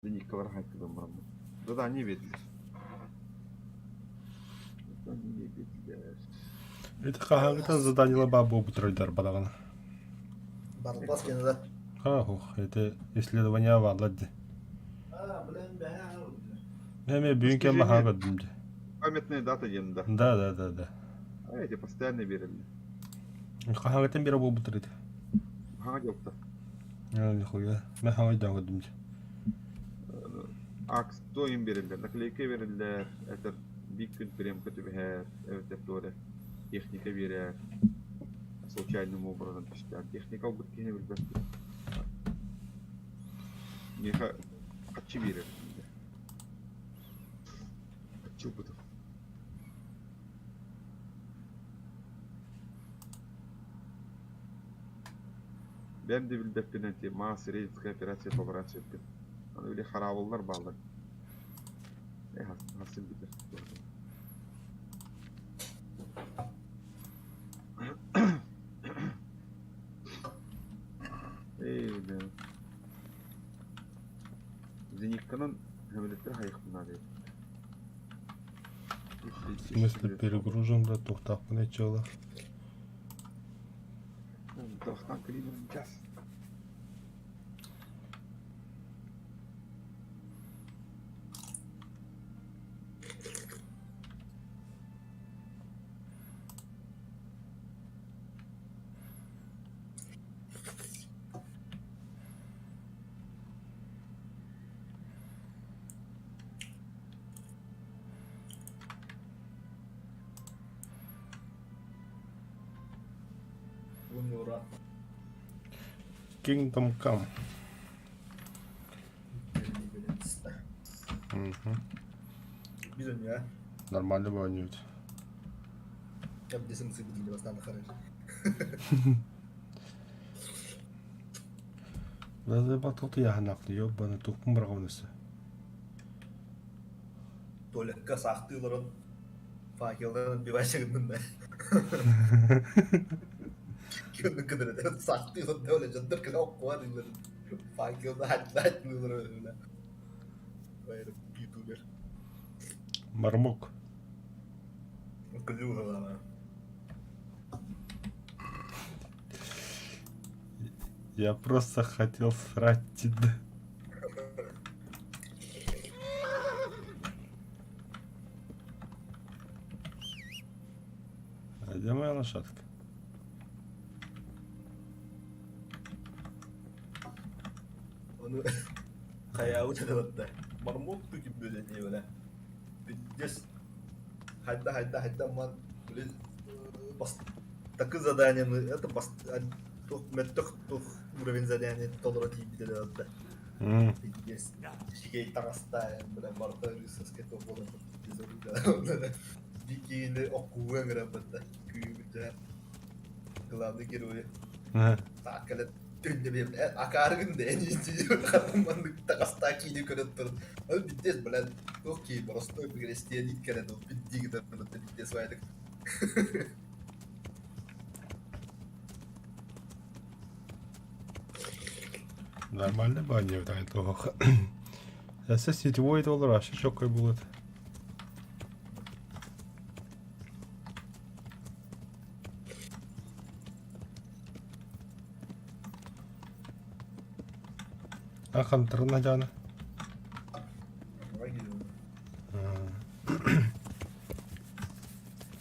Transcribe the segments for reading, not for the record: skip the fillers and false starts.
Никого хайкадан барамын. Задание берилер. Задание берилер. Это какая-то задание бабу бутыройдар балагана. Барлас кені да. Это исследование валадди. Білен бәе. Мен бүйінкен махага дымды. Памятная дата енді. Да. А эти постоянно берилер. Какая-то бері бу бутыройды. Хага жоқта. Нихуя. Мен хаңайдан дымды. Акс тоин берилер. Наклейка берилер. Это бик күн прем көтүбәр. Evet böyle техника берер. Случайным образом пиштер. Техника алып кеткене билбеп. Неха качы берер. Качы бутып. Ben de bildim ki Mağazı Reis'e operasyon toparası ettim. Hani öyle harabollar bağlı. Hasıl bilir. Öyle. Зенитканан хәмилеттер хайыктына дейт. В смысле перегружен, да, тухтақ не чела. Тохтан клинер час. Униора. Kingdom Come. Bilin ya. Нормально воняют. Я бы десем сыпали, бастан хорошо. Надо батут я ханақлы, ёбаны тұқпын бір қонысы. Толикка сақтыларын факелдарын бивашығының да. Күнді күдірі сақтыларын да өлі жындыр кіға оқуа деймін. Факелді айтмылар өлі. Байырып ютубер. Мармок. Клюга лама. Я просто хотел срать тебя. А где моя лошадка? Onu kayağı uçadı. Marmok gibi böyle diye böyle. Пиздец. Хайда ман böyle бас такое задание, это бас метох уровень задания толера тип dedi hatta. Пиздец. Шигей тараста böyle barda русский то было. Дикие окуэн грабата. Küyübüde. Главный герой. Такалет Tünde bir akargın da en iyisi katmanlık takasta kini körüttür. Abi bittiz bilen çok ki prosto bir istedik kere de bitti gider bunu da bittiz vaydık. Нормально воняют, а это Если сетевой доллар, а что какой будет? А хантерна жана?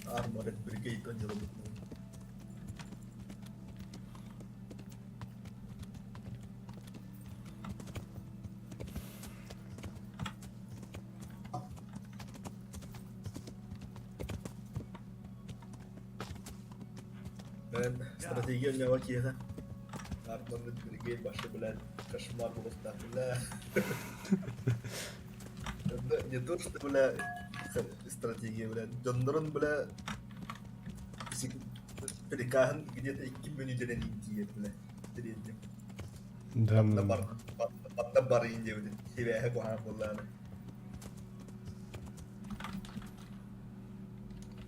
Armored Brigade önce bu. Ben strateji önce bak ya. Armored Brigade başı bilen кошмар bulutlar bile. Не то, что бля стратегия, бля, Джондорон, бля, перекахан где-то 2 минутерен идти, бля, среднем. Да, Патта бар инде, бля, себе кухан булланы.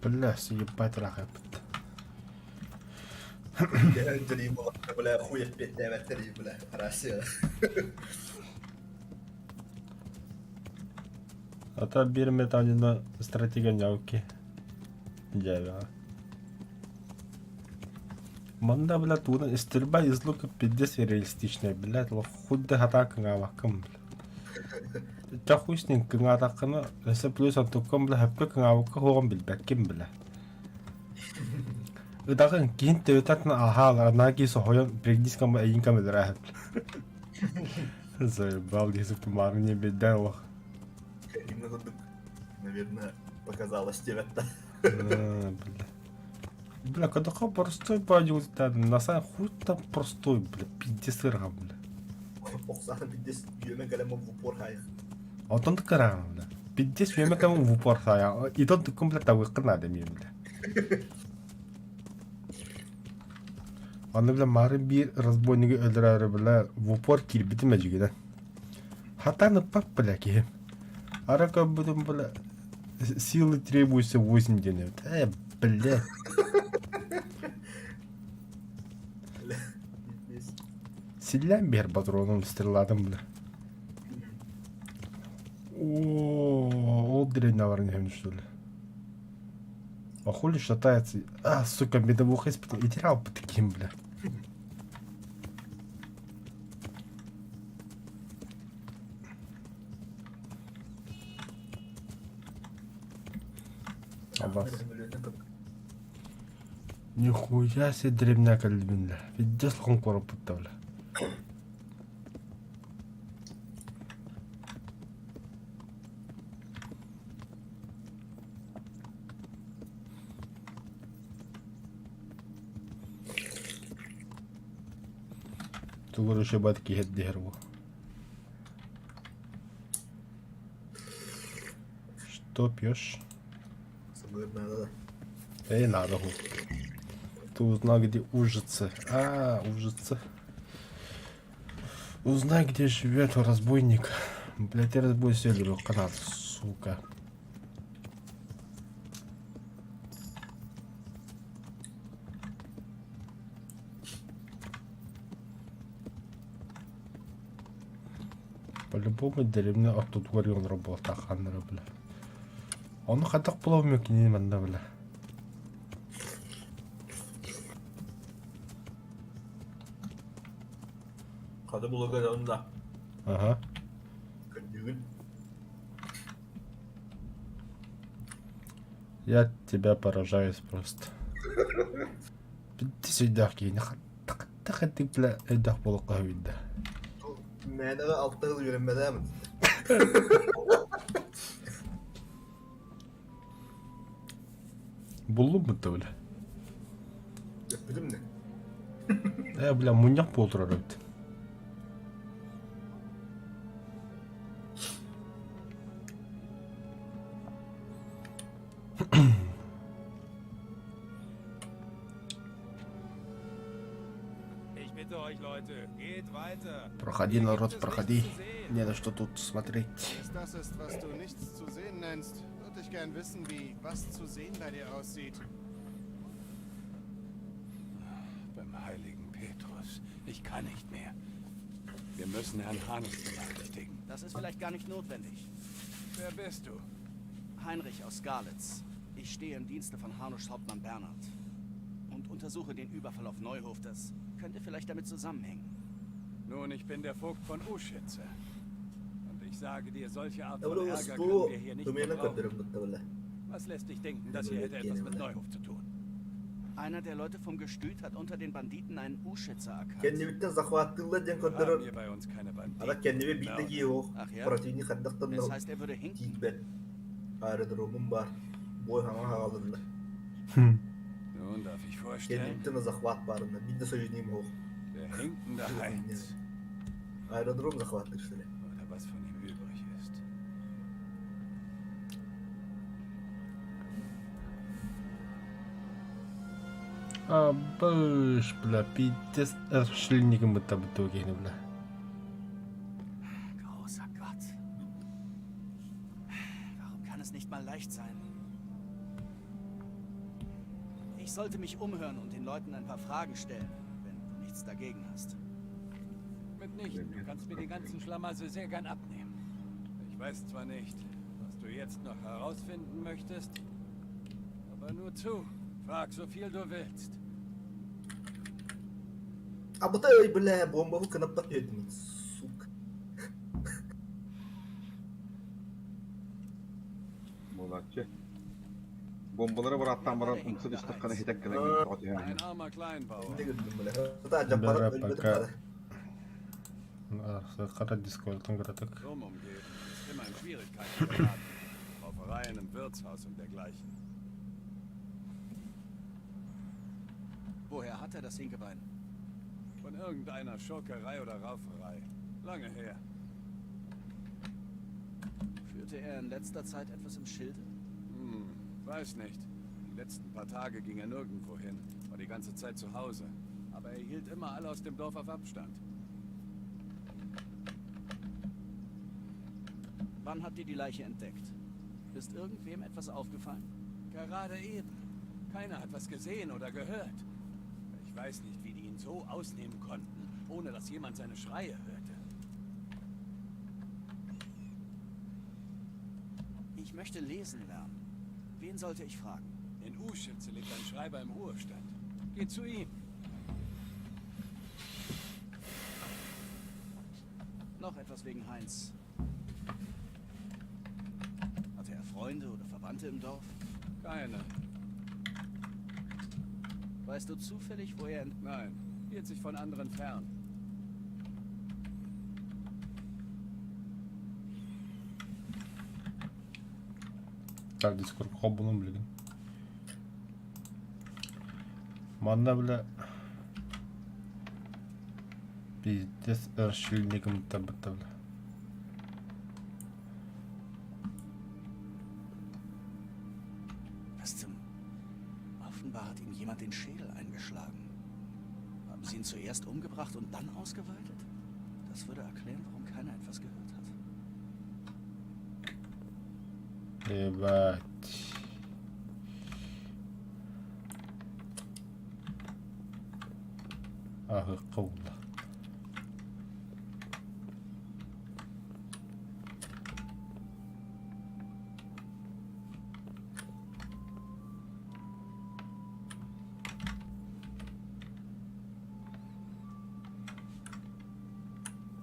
бля, съебать рахат. Jadi mau boleh khuya pet dewa tadi boleh rasa. Ата bir метанина стратегия науки. Жайга. Манда блядь, уна стрельба из лука пиздец реалистичная, блядь, худда хатака гавакам. Чахуй с ним гавакана, если плюс он туком блядь, хапка гавака хогом билбеким блядь. Удаган гинт дэвтатна ахаа наги сохоён пригдискам аинкам дэрахат. Заебал дизук марни бедел. Немного, наверное, показалось тебе-то. Бля, когда простой бадил, на самом хуй там простой, бля, пиздец иргам, бля. Оксана пиздец, йөме калема в упор хайх. Отон тыкарам, бля. Пиздец йөме калема в упор хая. И тон тыком, бля, тавыккан адами, бля. Аны бля, марын bir разбойники öldürür, бля, в упор кирбити мәжигеден. Хатаны пак, бля, кем. Арака будем, бля, силы требуются 8 денег. Бля. Силен бер патроном стреладым, бля. О, дрянь наварный, что ли. А хули шатается? А, сука, медовух испытал. И терял по таким, бля. Абас. Нихуя себе древняя кальбин, бля. Видишь, он короб бля. Тугур еще батки хет дерву. Что пьешь? Надо. Эй, надо ху. Ты узнал, где ужица. А, ужица. Узнай, где живет разбойник. Блять, я разбой селеру канат, сука. По-любому деревня оттуда он работал, ханра, бля. Он хатак плов мюкини манда, бля. Кады булага онда. Ага. Кандигин. Я тебя поражаюсь просто. Ты сюда кейни хаттак ты, бля, эдах болука видда. Мәнәгә 6 ел йөрәмәдәмен. Буллу му ты, бля? Bildim ne? Бля, муньяк болтура бит. Ich bitte euch, Leute, geht weiter. Проходи, народ, проходи. Не на что тут смотреть. Wenn es das ist, was du nichts zu sehen nennst, würde ich gern wissen, wie was zu sehen bei dir aussieht. Beim heiligen Petrus, ich kann nicht mehr. Wir müssen Herrn Hannes benachrichtigen. Das ist vielleicht gar nicht notwendig. Wer bist du? Heinrich aus Skalitz. Ich stehe im Dienste von Hanuschs Hauptmann Bernhard und untersuche den Überfall auf Neuhof. Das könnte vielleicht damit zusammenhängen. Nun, ich bin der Vogt von Uschitze. Und ich sage dir, solche Art Ya von bunu Ärger bu können wir hier nicht dumena gebrauchen. kadırım muhtemelen. Was lässt dich denken, das hier hätte etwas mit Neuhof zu tun? Einer der Leute vom Gestüt hat unter den Banditen einen Uschitzer erkannt. Kendi bitten zahvattığıyla den Wir haben kadırım. hier bei uns keine Banditen. Ada kendi bir bildi giyi o. Ach ya? Proteini kaddaktan Das da heißt, er würde hinken. giyik ben. Aerodromum var. Boy hama havalarında. Nun darf ich Kendi vorstellen, bitten zahvat barında. Bir de sojiniyim o. der hinkende Heinz. Aerodrom zahvattır işte. Oder was von ihm übrig ist. А, бэш, бля, пиздец, расшильником бы там итоге, бля. Großer Gott. Warum kann es nicht mal leicht sein? Ich sollte mich umhören und den Leuten ein paar Fragen stellen, wenn du nichts dagegen hast. Mitnichten, du kannst mir den ganzen Schlamassel sehr gern abnehmen. Ich weiß zwar nicht, was du jetzt noch herausfinden möchtest? Aber nur zu. Frag so viel du willst. Apa tuh bela bomba bu kenapa dia itu suka? Molatçı. Bombalara var attan umsuz istakana hitek kala Ein armer Kleinbauer. Ini gitu bela. Kita ajak para Berapa betul kak? para. Sekarang Discord'un geratek. Drum umgeben ist immer in Schwierigkeiten geraten. Raufereien im Wirtshaus und dergleichen. Woher hat er das Hinkebein? Von irgendeiner Schurkerei oder Rauferei. Lange her. Führte er in letzter Zeit etwas im Schilde? Weiß nicht. Die letzten paar Tage ging er nirgendwo hin. War die ganze Zeit zu Hause. Aber er hielt immer alle aus dem Dorf auf Abstand. Wann habt ihr die Leiche entdeckt? Ist irgendwem etwas aufgefallen? Gerade eben. Keiner hat was gesehen oder gehört. Ich weiß nicht, wie die ihn so ausnehmen konnten, ohne dass jemand seine Schreie hörte. Ich möchte lesen lernen. Wen sollte ich fragen? In Uschütze lebt ein Schreiber im Ruhestand. Geh zu ihm. Noch etwas wegen Heinz. Hatte er Freunde oder Verwandte im Dorf? Keine. Weißt du zufällig, wo er... Nein. Hielt sich von anderen fern. Так, Discord хоббуну билген. Манда биле Пиздец ыршилнигим табытта биле. Was zum... Offenbar hat ihm jemand den Schädel eingeschlagen. Haben sie ihn zuerst umgebracht und dann ausgeweitet? Das würde erklären, warum keiner etwas gehört hat. Evet. Ahı kavla.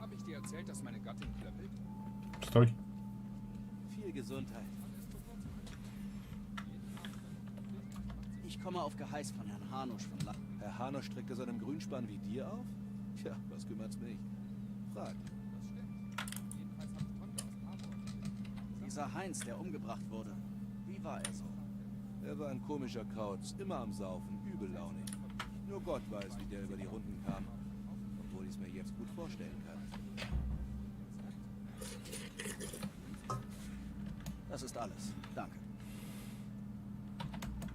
Habe ich dir erzählt, dass meine Gattin klöppelt? Sтой. Viel Gesundheit. Ich komme auf Geheiß von Herrn Hanusch von La... Herr Hanusch streckt es einem Grünspan wie dir auf? Tja, was kümmert's mich? Frag. Jedenfalls habe ich Tonga aus Marburg. Dieser Heinz, der umgebracht wurde. Wie war er so? Er war ein komischer Kauz, immer am Saufen, übellaunig. Nur Gott weiß, wie der über die Runden kam. Obwohl ich es mir jetzt gut vorstellen kann. Das ist alles. Danke.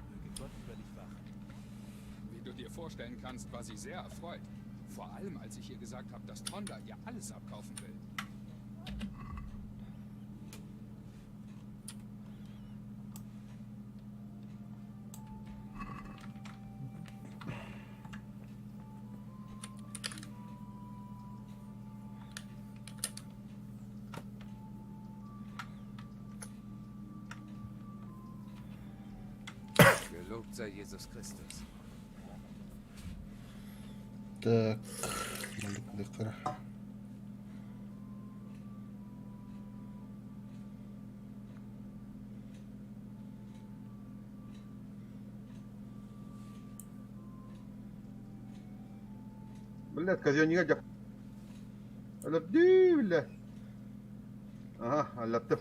Möge Gott über dich wachen. Wie du dir vorstellen kannst, war sie sehr erfreut. Vor allem, als ich ihr gesagt habe, dass Tonda ihr alles abkaufen will. Gelobt sei Jesus Christus. Так. Малик-декара. بالله كازيونيغا جاب قلبتي بالله اها قلبته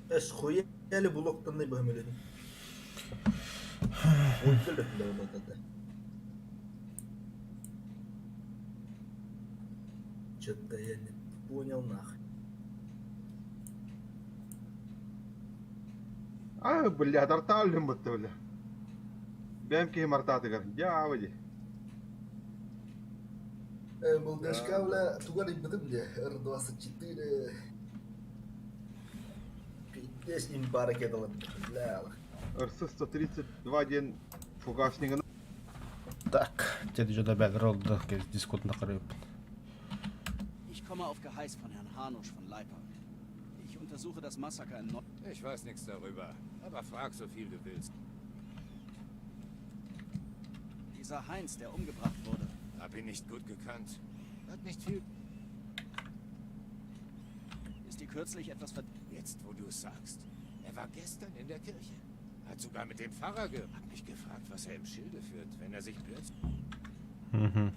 Es khuyeli bloktan ne bahmeledim. Öldürdüm de orada da. Что-то я не понял нахуй. بالله هدرت عليهم بالله بيمكي مرتات قال جا وجه Был дашкавля, тугар ибдым де, R24. Пиздец им барак edalım. Ляла. ырсыз 132 ден фугашнигын Так, теперь уже добавил олду, кез Discord'una карайып. Ich komme auf Geheiß von Herrn Hanusch von Leipa. Ich untersuche das Massaker in Nord... Ich weiß nichts darüber, aber frag so viel du willst. Dieser Heinz, der umgebracht wurde. Hab ihn nicht gut gekannt. Hat nicht viel... Ist dir kürzlich etwas ver... Jetzt, wo du es sagst. Er war gestern in der Kirche. Hat sogar mit dem Pfarrer Hab mich gefragt, was er im Schilde führt, wenn er sich plötzlich... Угу.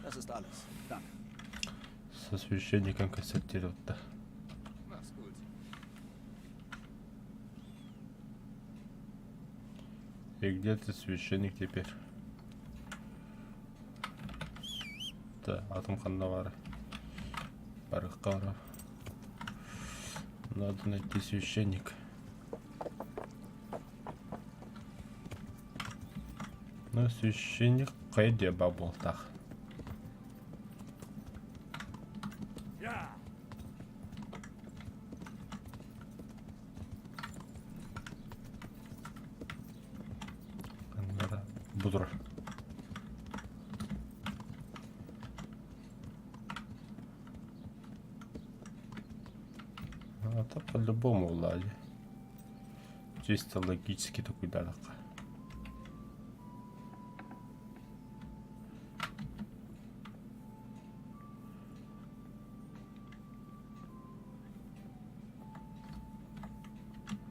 Das ist alles. Danke. Со священником консультировать-то. Mach's gut. И где ты священник теперь? Да, атомхана бар. Барыккара. Надо найти священника. Ну, священник кайде баболтах. Будур. Это по-любому влади. Чисто логически такой дадак.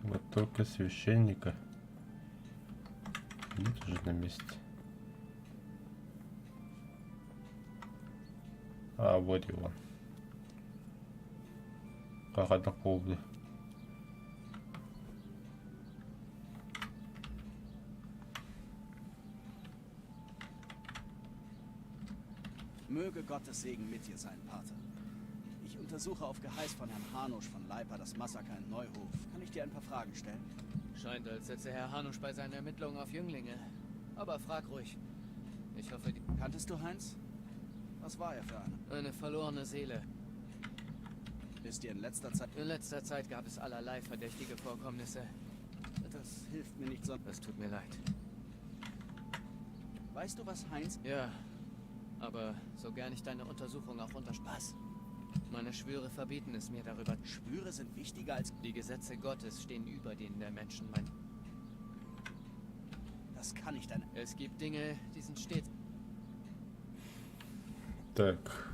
Вот только священника нет уже на месте. А, вот его. Как это полный. Möge Gottes Segen mit dir sein, Pater. Ich untersuche auf Geheiß von Herrn Hanusch von Leipa das Massaker in Neuhof. Kann ich dir ein paar Fragen stellen? Scheint, als setze Herr Hanusch bei seinen Ermittlungen auf Jünglinge. Aber frag ruhig. Ich hoffe, die... Kanntest du Heinz? Was war er für einer? Eine verlorene Seele. Ist dir in letzter Zeit... In letzter Zeit gab es allerlei verdächtige Vorkommnisse. Das hilft mir nicht sonst. Es tut mir leid. Weißt du, was Heinz... Ja, aber so gern ich deine Untersuchung auch unter Spaß. Meine Schwüre verbieten es mir darüber. Schwüre sind wichtiger als... Die Gesetze Gottes stehen über denen der Menschen. Das kann ich dann... Es gibt Dinge, die sind stets... Так.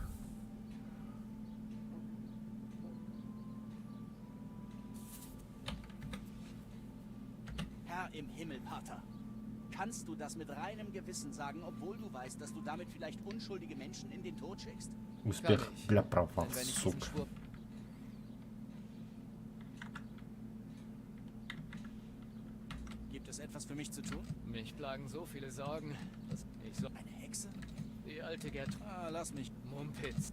Herr im Himmel, Pater. Kannst du das mit reinem Gewissen sagen, obwohl du weißt, dass du damit vielleicht unschuldige Menschen in den Tod schickst? Успех для Denn права, wenn ich diesen сука. Schwur... Gibt es etwas für mich zu tun? Mich plagen so viele Sorgen, dass ich so... Eine Hexe? Die alte Gert... Ah, lass mich... Mumpitz.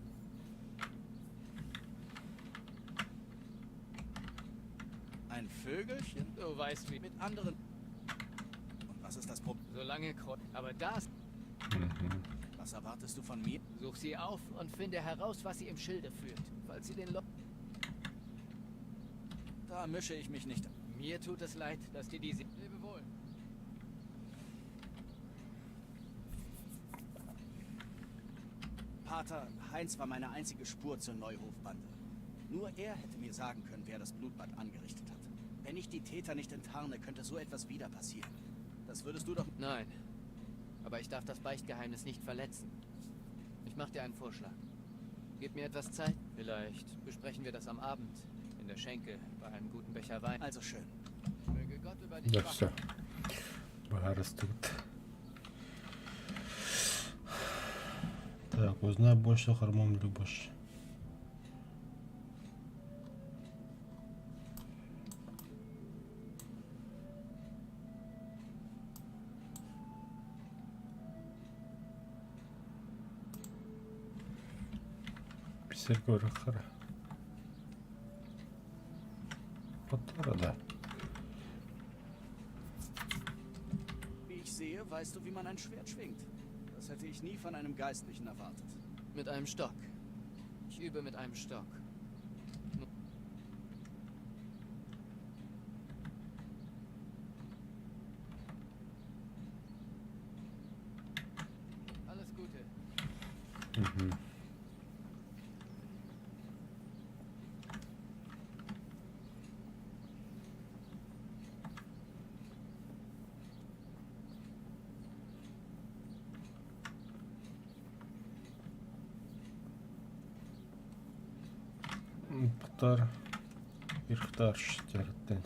Ein Vögelchen? Du weißt wie... Mit anderen... Und was ist das Problem? Solange Kreuz... Aber das... Was erwartest du von mir? Such sie auf und finde heraus, was sie im Schilde führt. Falls sie den Da mische ich mich nicht. Mir tut es leid, dass dir diese... Lebe wohl. Pater, Heinz war meine einzige Spur zur Neuhofbande. Nur er hätte mir sagen können, wer das Blutbad angerichtet hat. Wenn ich die Täter nicht enttarne, könnte so etwas wieder passieren. Das würdest du doch... Nein. Aber ich darf das Beichtgeheimnis nicht verletzen. Ich mache dir einen Vorschlag. Gib mir etwas Zeit. Vielleicht besprechen wir das am Abend. In der Schenke, bei einem guten Becher Wein. Also schön. Möge Gott über dich Да wachen. все. Растут. Так, узнай больше о Хармон Любаш. Писарка Рахара. Потара, да. Wie ich sehe, weißt du, wie man ein Schwert schwingt. Das hätte ich nie von einem Geistlichen erwartet. Mit einem Stock. Ich übe mit einem Stock. Alles Gute. Бахтар Ирхтар Штертен.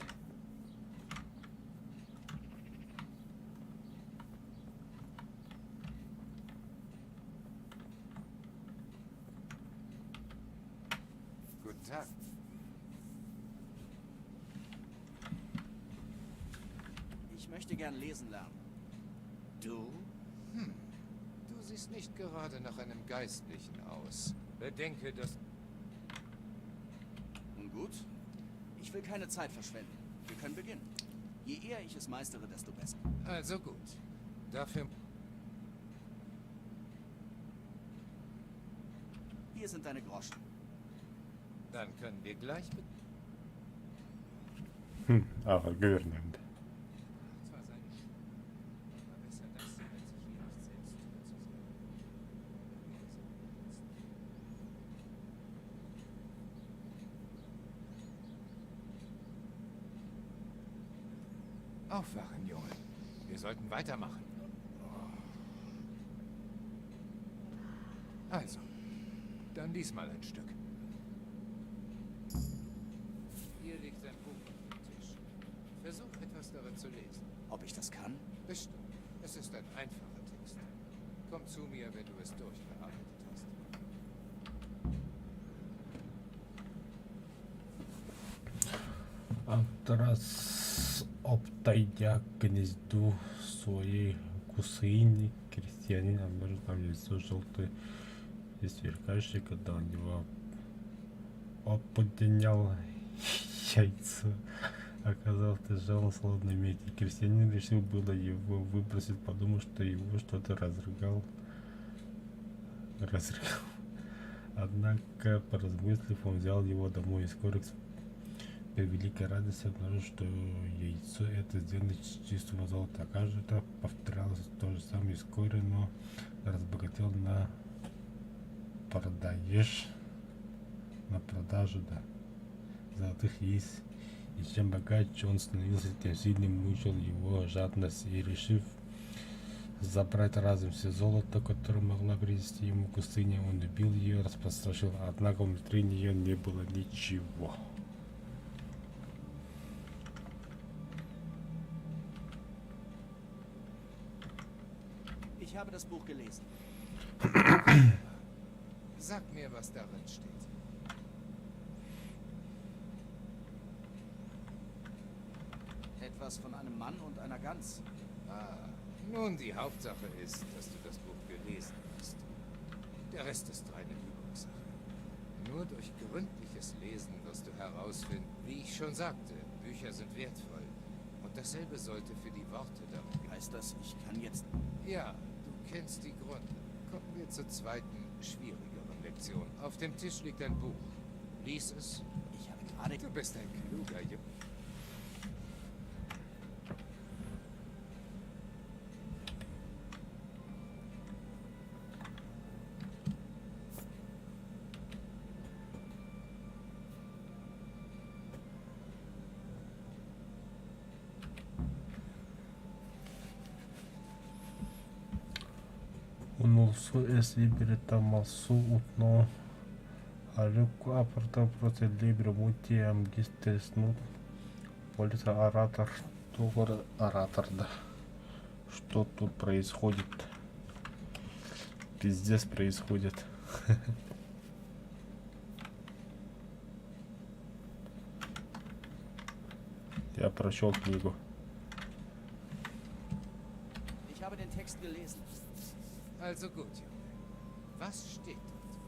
Guten Tag. Ich möchte gern lesen lernen. Du? Du siehst nicht gerade nach einem Geistlichen aus. Bedenke, dass... Nun gut. Ich will keine Zeit verschwenden. Wir können beginnen. Je eher ich es meistere, desto besser. Also gut. Dafür... Hier sind deine Groschen. Dann können wir gleich... Aber görünümde. Zwar seine Schule, aber besser das, als sich hier nicht selbst Aufwachen, Junge. Wir sollten weitermachen. Also, dann diesmal ein Stück. Hier liegt ein Buch auf dem Tisch. Versuch etwas darin zu lesen. Ob ich das kann? Bestimmt. Es ist ein einfacher Text. Komm zu mir, wenn du es durchgearbeitet hast. Антрас обтайдя гнезду своей гусыни, крестьянин обнаружил там лицо желтое и сверкающее, когда он его поднял яйцо. Оказалось, тяжело, словно медь. И крестьянин решил было его выбросить, подумав, что его что-то разрыгал. Однако, поразмыслив, он взял его домой и скоро к великой радости обнаружил, что яйцо это сделано из чистого золота. Кажется, повторялось то же самое вскоре, но разбогател на продажу, да, золотых яиц. И чем богаче он становился, тем сильнее мучил его жадность. И решив забрать разом все золото, которое могла принести ему пустыня, он убил ее, распространил, однако внутри нее не было ничего. Ich habe das Buch gelesen. Sag mir, was darin steht. Etwas von einem Mann und einer Gans. Nun, die Hauptsache ist, dass du das Buch gelesen hast. Der Rest ist reine Übungssache. Nur durch gründliches Lesen wirst du herausfinden, wie ich schon sagte, Bücher sind wertvoll. Und dasselbe sollte für die Worte darin. Heißt das, ich kann jetzt... Ja, du kennst die Gründe. Kommen wir zur zweiten, schwierigeren Lektion. Auf dem Tisch liegt ein Buch. Lies es. Ich habe gerade... Du bist ein kluger Junge. Улсу es libertam alsu utno Алюку апартам против либре мути амгистеснут полиса оратор тугор оратор, да. Что тут происходит? Пиздец происходит. Я прочел книгу. Ich habe den Text gelesen. Also gut, Junge. Was steht dort?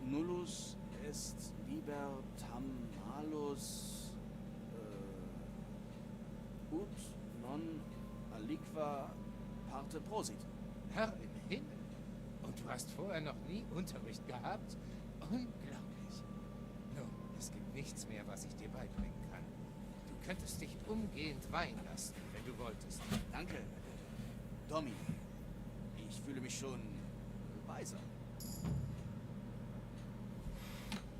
Nullus est libertam malus ut non aliqua parte prosit. Herr im Himmel. Und du hast vorher noch nie Unterricht gehabt? Unglaublich. Nun, es gibt nichts mehr, was ich dir beibringen kann. Du könntest dich umgehend weihen lassen, wenn du wolltest. Danke, Domi. Ich fühle mich schon weiser.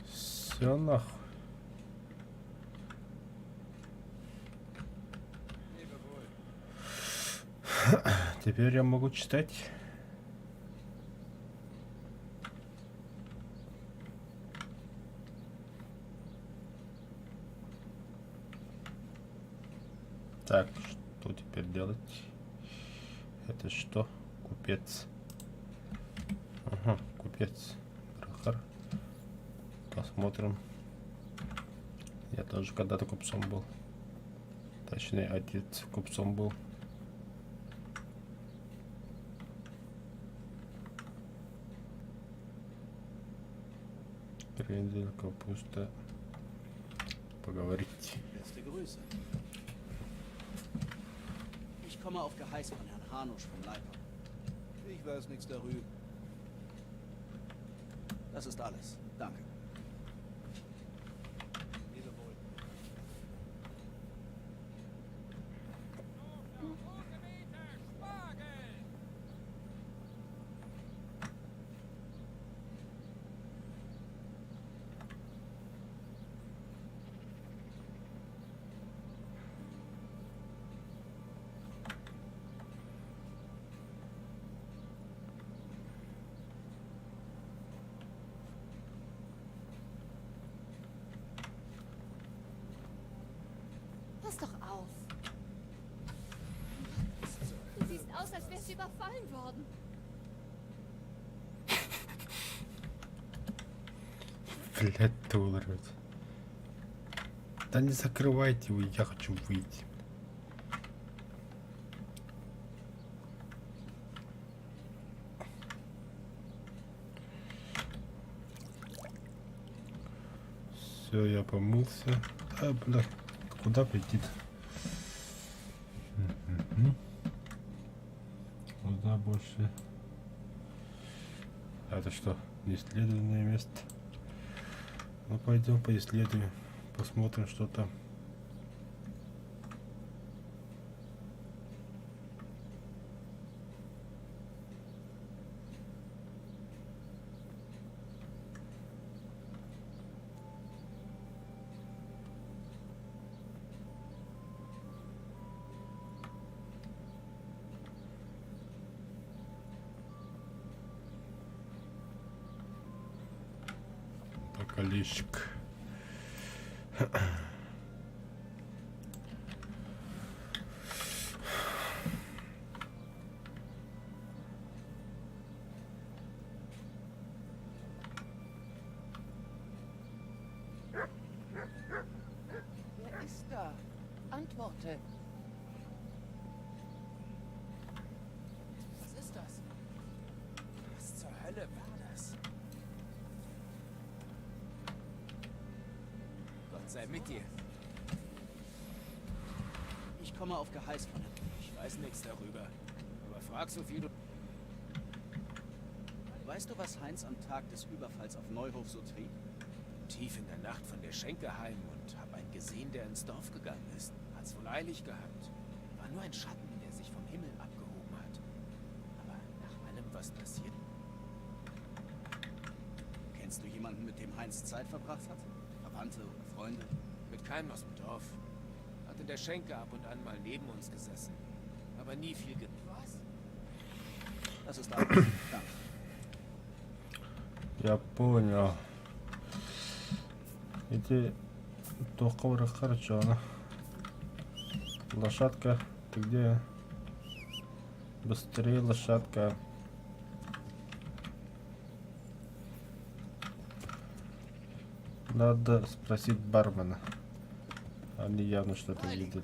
Все нахуй. Lebe wohl. Теперь я могу читать. Так, что теперь делать? Это что? Купец. Ага, купец. Прохор. Посмотрим. Я тоже когда-то купцом был. Точнее, отец купцом был. Крендель, капуста. Поговорить. Beste Grüße. Ich komme auf Geheiß von Herrn Hanusch vom Leiper. Ich weiß nichts darüber. Das ist alles. Danke. Pass doch auf. Du siehst aus, als wärst du überfallen worden. Блядь, толерать. Да не закрывайте его, я хочу выйти. Все, я помылся. А, бля, куда пойти? Куда больше? Это что, неисследованное место? Ну, пойдем поисследуем. Посмотрим, что там. Бокалейщик. Wer ist da? Antworte. Was ist das? Was zur Hölle war das? Gott sei mit dir. Ich komme auf Geheiß von Herrn. Ich weiß nichts darüber. Aber frag so viel du... Weißt du, was Heinz am Tag des Überfalls auf Neuhof so trieb? Tief in der Nacht von der Schenke heim und hab einen gesehen, der ins Dorf gegangen ist. Hat's wohl eilig gehabt. War nur ein Schatten, der sich vom Himmel abgehoben hat. Aber nach allem, was passiert... Kennst du jemanden, mit dem Heinz Zeit verbracht hat? Verwandte oder Freunde? Mit keinem aus dem Dorf. Hat in der Schenke ab und an mal neben uns gesessen. Aber nie viel Was? Das ist alles. Danke. Я понял. Иди до ковра харчана. Лошадка, ты где? Быстрее, лошадка. Надо спросить бармена. Они явно что-то видели.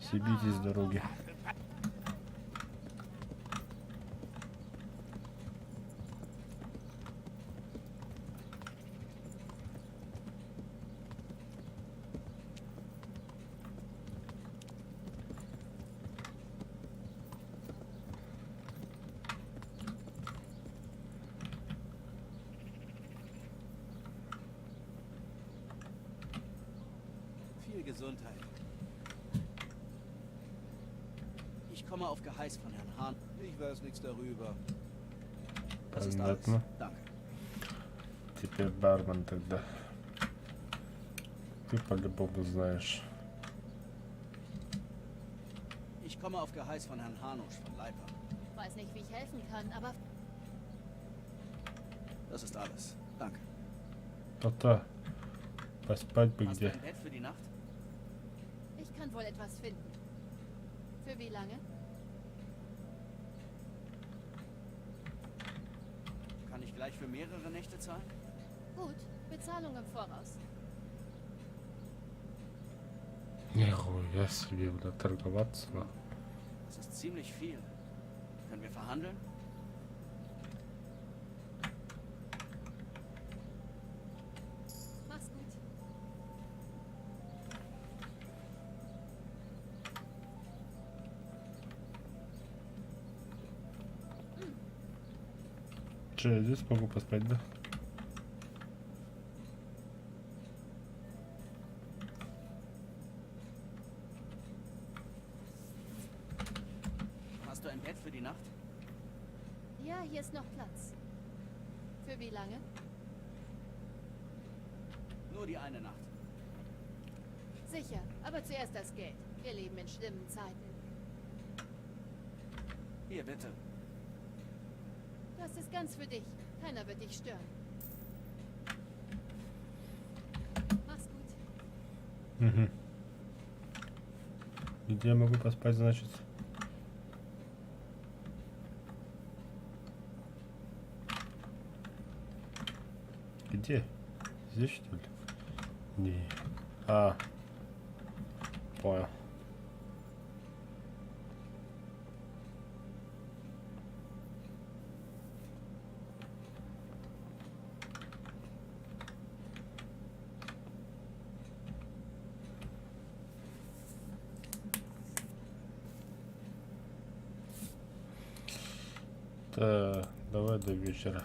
Съебитесь с дороги. Viel Gesundheit. Ich komme auf Geheiß von Herrn Hahn. Ich weiß nichts darüber. Das ist alles. Понятно. Danke. Теперь бармен тогда. Ты по-любому знаешь. Ich komme auf Geheiß von Herrn Hanusch von Leiper. Weiß nicht, wie ich helfen kann, aber Das ist alles. Danke. Да-да. Поспать бы Hast du где. ein Bett für die Nacht? ich kann wohl etwas finden. Für wie lange? Kann ich gleich für mehrere Nächte zahlen? Gut, Bezahlung im Voraus. Нихуя себе, бля, торговаться. Das ist ziemlich viel. Können wir verhandeln? Mach's gut. Че, я здесь могу поспать, да? Hast du ein Bett für die Nacht? Ja, hier ist noch Platz. Für wie lange? Nur die eine Nacht. Sicher, aber zuerst das Geld. Wir leben in schlimmen Zeiten. Hier, bitte. Das ist ganz für dich. Keiner wird dich stören. Mach's gut. Угу. Где я могу поспать, значит? Где? Здесь, что ли? Не. А. Понял. Так, давай до вечера.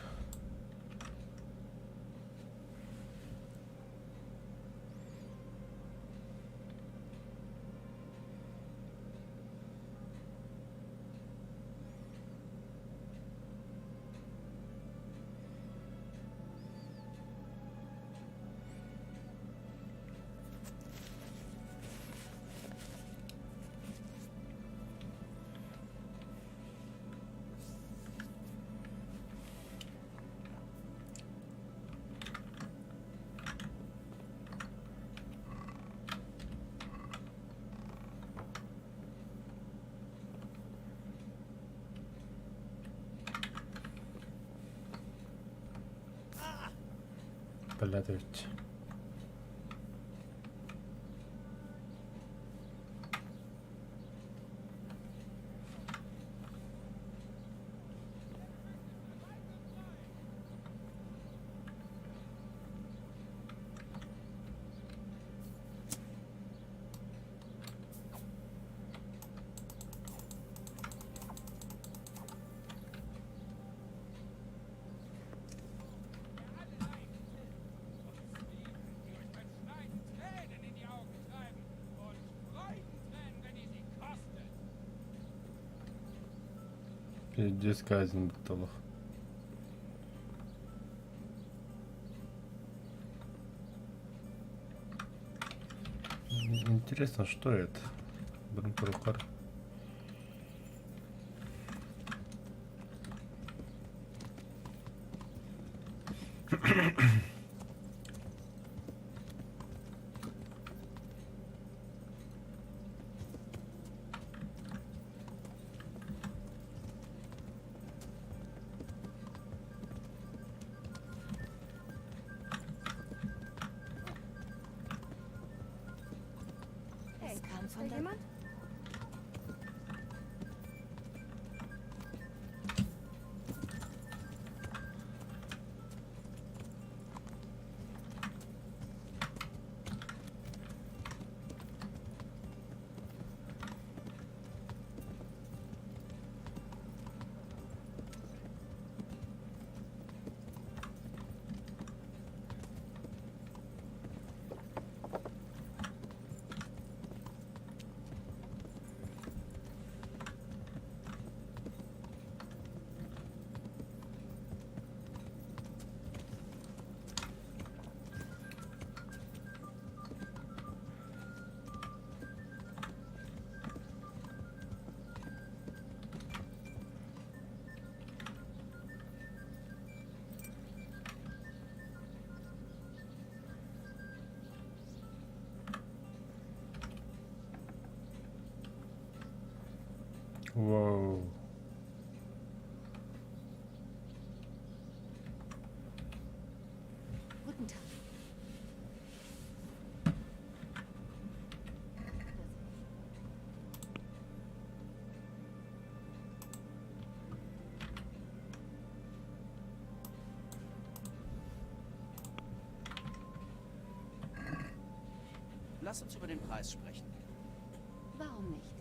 Блядь. Здесь казнь бутылок. Интересно, что это? Бронепорукар. Es kam von jemand? Воу. Guten Tag. Lass uns über den Preis sprechen. Warum nicht?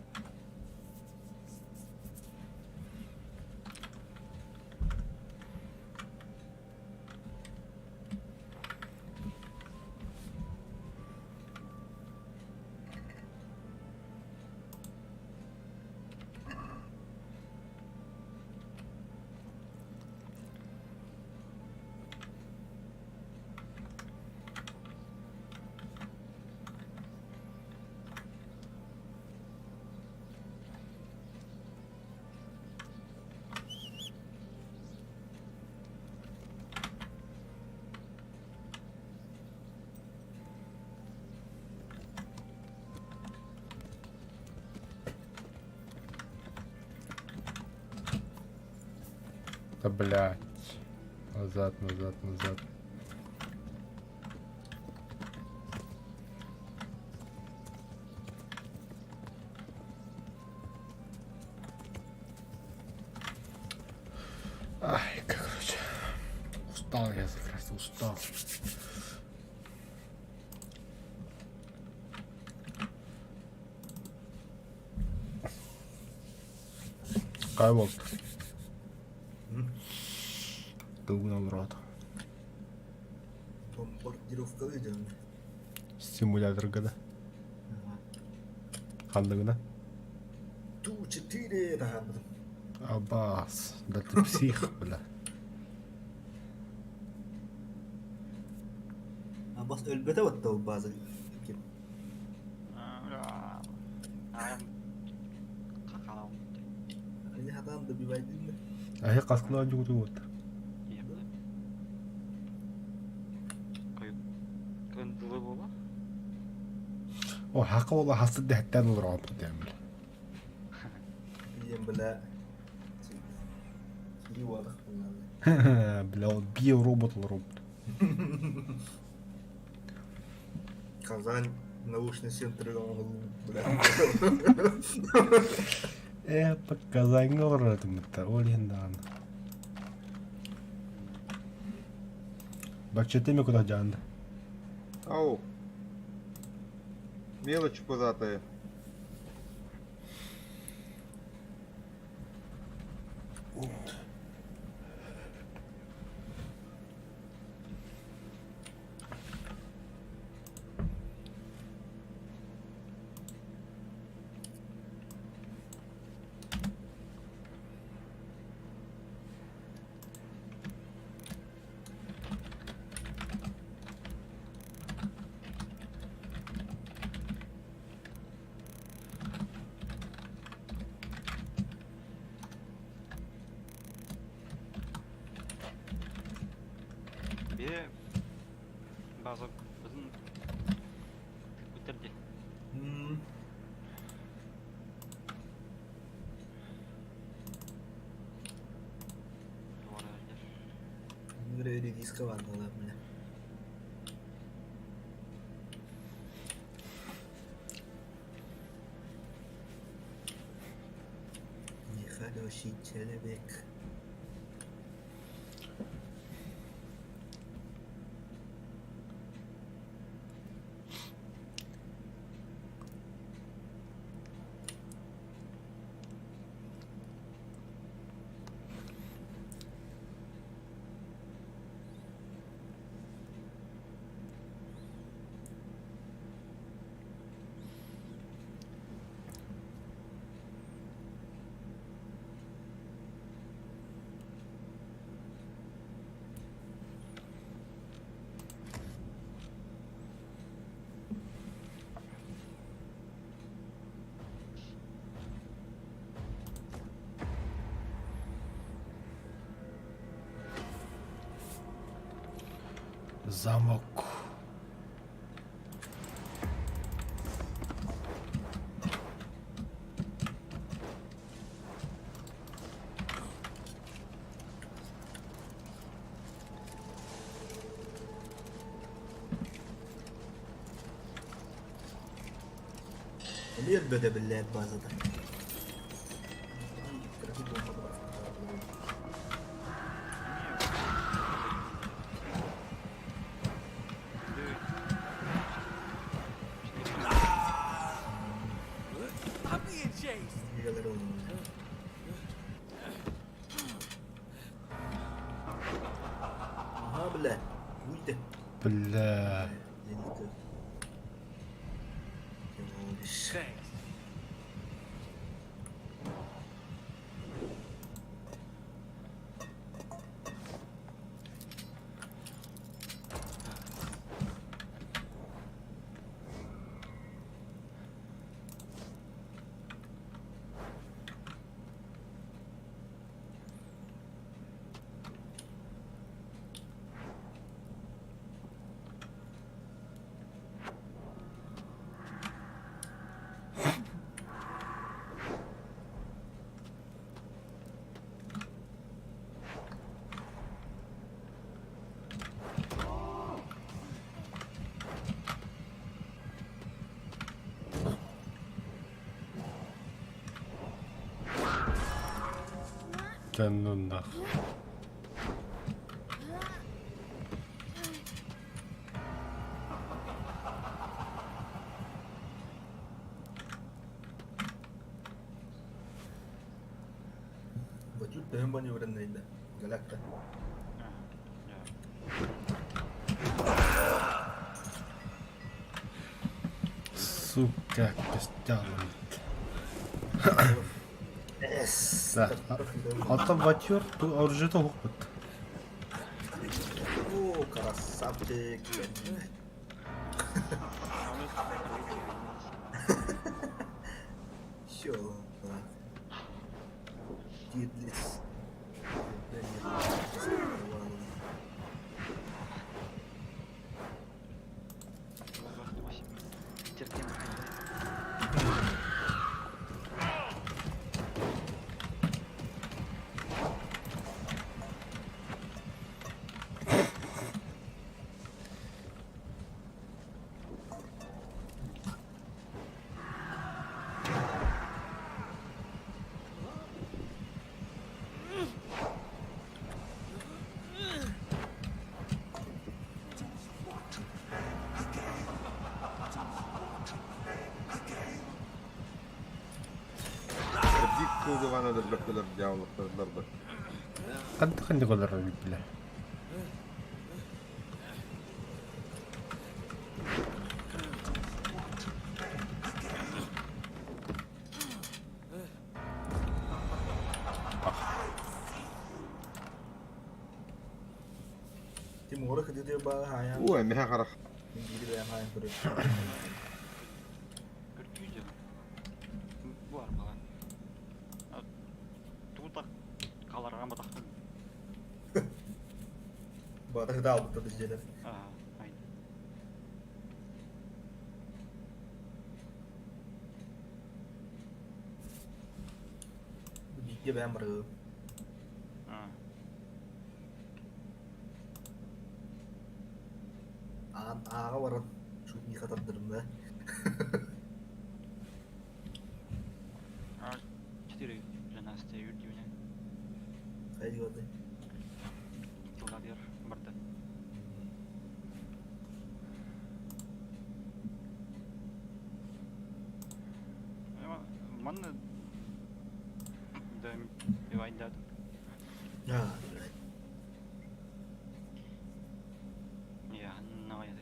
Да блядь. Назад, назад, назад. Ай, короче. Устал я, закрасил, устал. Кайвок. Кылгына урат. Бомбардировка идем. Симуляторга да. Кандыгына. Ту-4 тахан. Абас. Да ты псих, бля. Абас өлбөтө баттау базы. Ini hatan lebih baik ini. Ая каскына жугуту вот. О, хакы бола хасыр дәттен улар алып дәмле. Yang bela. Kiri wadah bunlar. Бля, ол биоробот робот. Казань научный центр бля. По Казаньга баратымытта, ол енді аны. Бакчетеме куда жанды? Ау. Мелочь пузатая. Bazı bizim bitirdi. Nereye diska var da bile. Nihaloshi Çelebek. Замок. Niye böyle billahi bazıda? I'm being chased. Aha billahi. Buydu. بالله Thanks. canından. Văzut pe în bani vrem de galacta. Сука, пестянут. Да. Ата ватер, ту оржито хопот. О, красавчик. Всё. Дидлис. Kuuluvana dörtlöktöler diavolottırlardı. Kandı kandı kollar bile. Timur ke dia bah hayang. Meha karak. Dia yang hayang terus. Bu araba. Tuğda kalarına baktım. Batak dah betul di jalan. Aynen. Dia bayam ber. Aa waran. Şubi katadırım. А 4 13 июня. Kayak gitu. Километр барды. Манна да бивайдад. Ya. Я навайдад.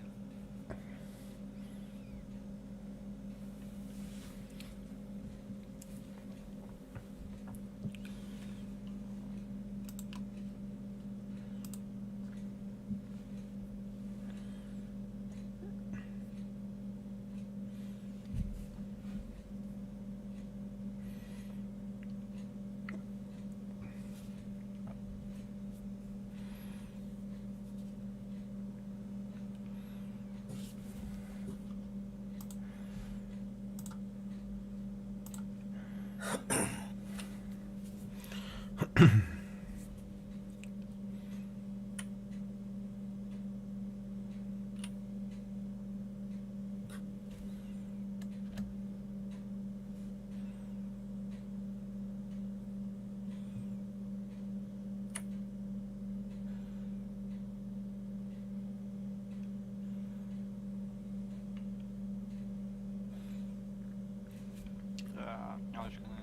Başkana.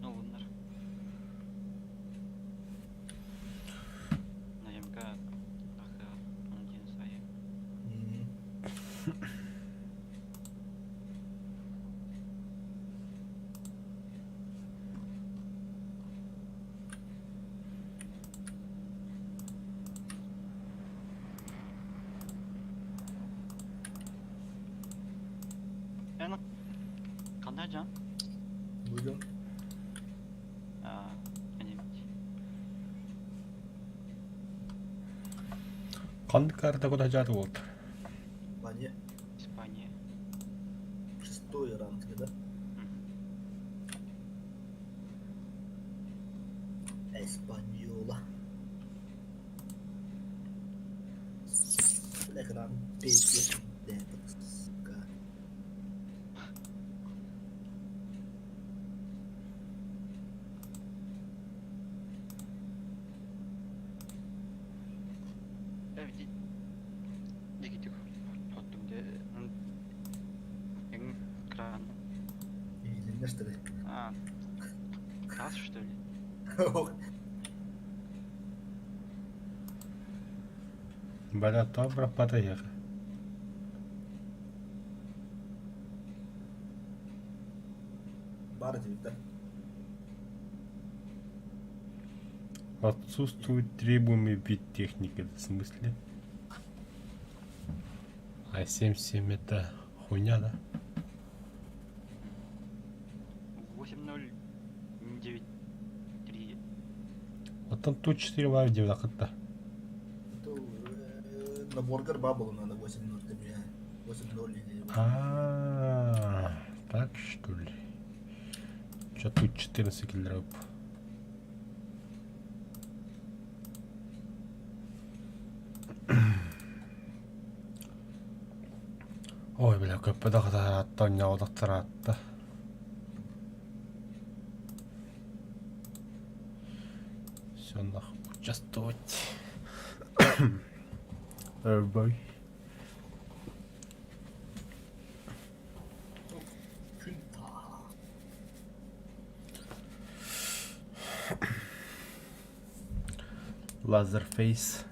Ну, bunlar. Наемка. Ага, он один свои. Yani qanday jon? Buyurun. Қандай карта куда жады болды? Испания. Испания. 6-й ранг, да? Эспаньола. Экран 5 детокска. Дикитик. Оттумде. Экран. Или что ли? Газ, что ли? Бля, добре подъехал. Бар да? Отсутствует требуемый вид техники, в смысле? А 7.7 это хуйня, да? 8093. Вот там тут 4 var diyor dakikada. На бургер бабл надо 8-0 тебе. 8-0 или... Так что ли? Что тут 14 килограмм? Ой, бля, көппедақ таратты, ойнаудық таратты. Все, нахуй, участвовать. Everybody. Laserface.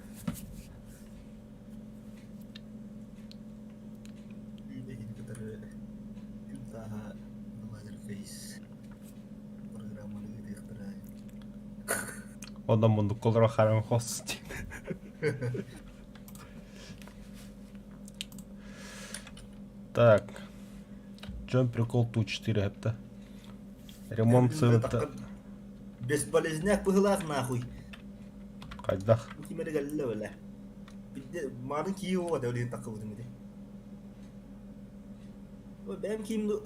Ondan bunu kolora haram olsun. Так. В чем прикол тут 4 это? Ремонт это. Бесполезняк пыгылак нахуй. Кайдах. Кимере галле вала. Бидде марын кийо да өлен такы будым иде. Ой, бәм кийимду.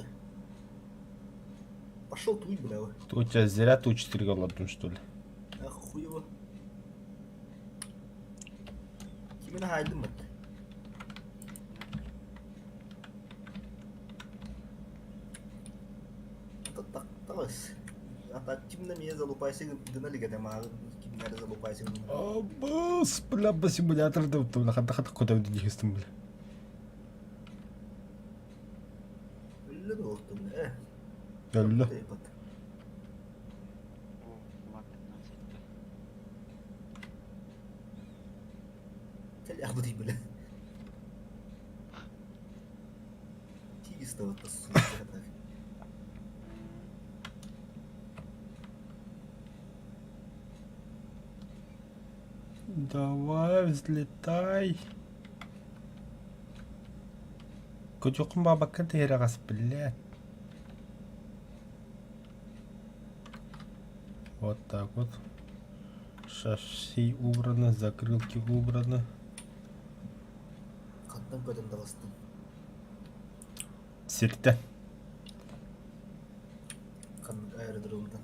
Пошел туй, бля. У тебя зря тут 4 голодным, что ли? Охуево. Кимене хайдым бат. Так. А кимне мне залупайся гына лиге мага. Кимне залупайся гына. Бас, бля, ба симулятор да вот на хата куда вы дихистым, бля. Өлле доктум. Өлле. Я буду, бля. Чисто вот сука так. Давай, взлетай. Кучуком баба кантейрагас, блядь. Вот так вот. Шасси убрано, закрылки убраны. Каттан көтөн дагыстым. Сирте. Кан аэродромдан.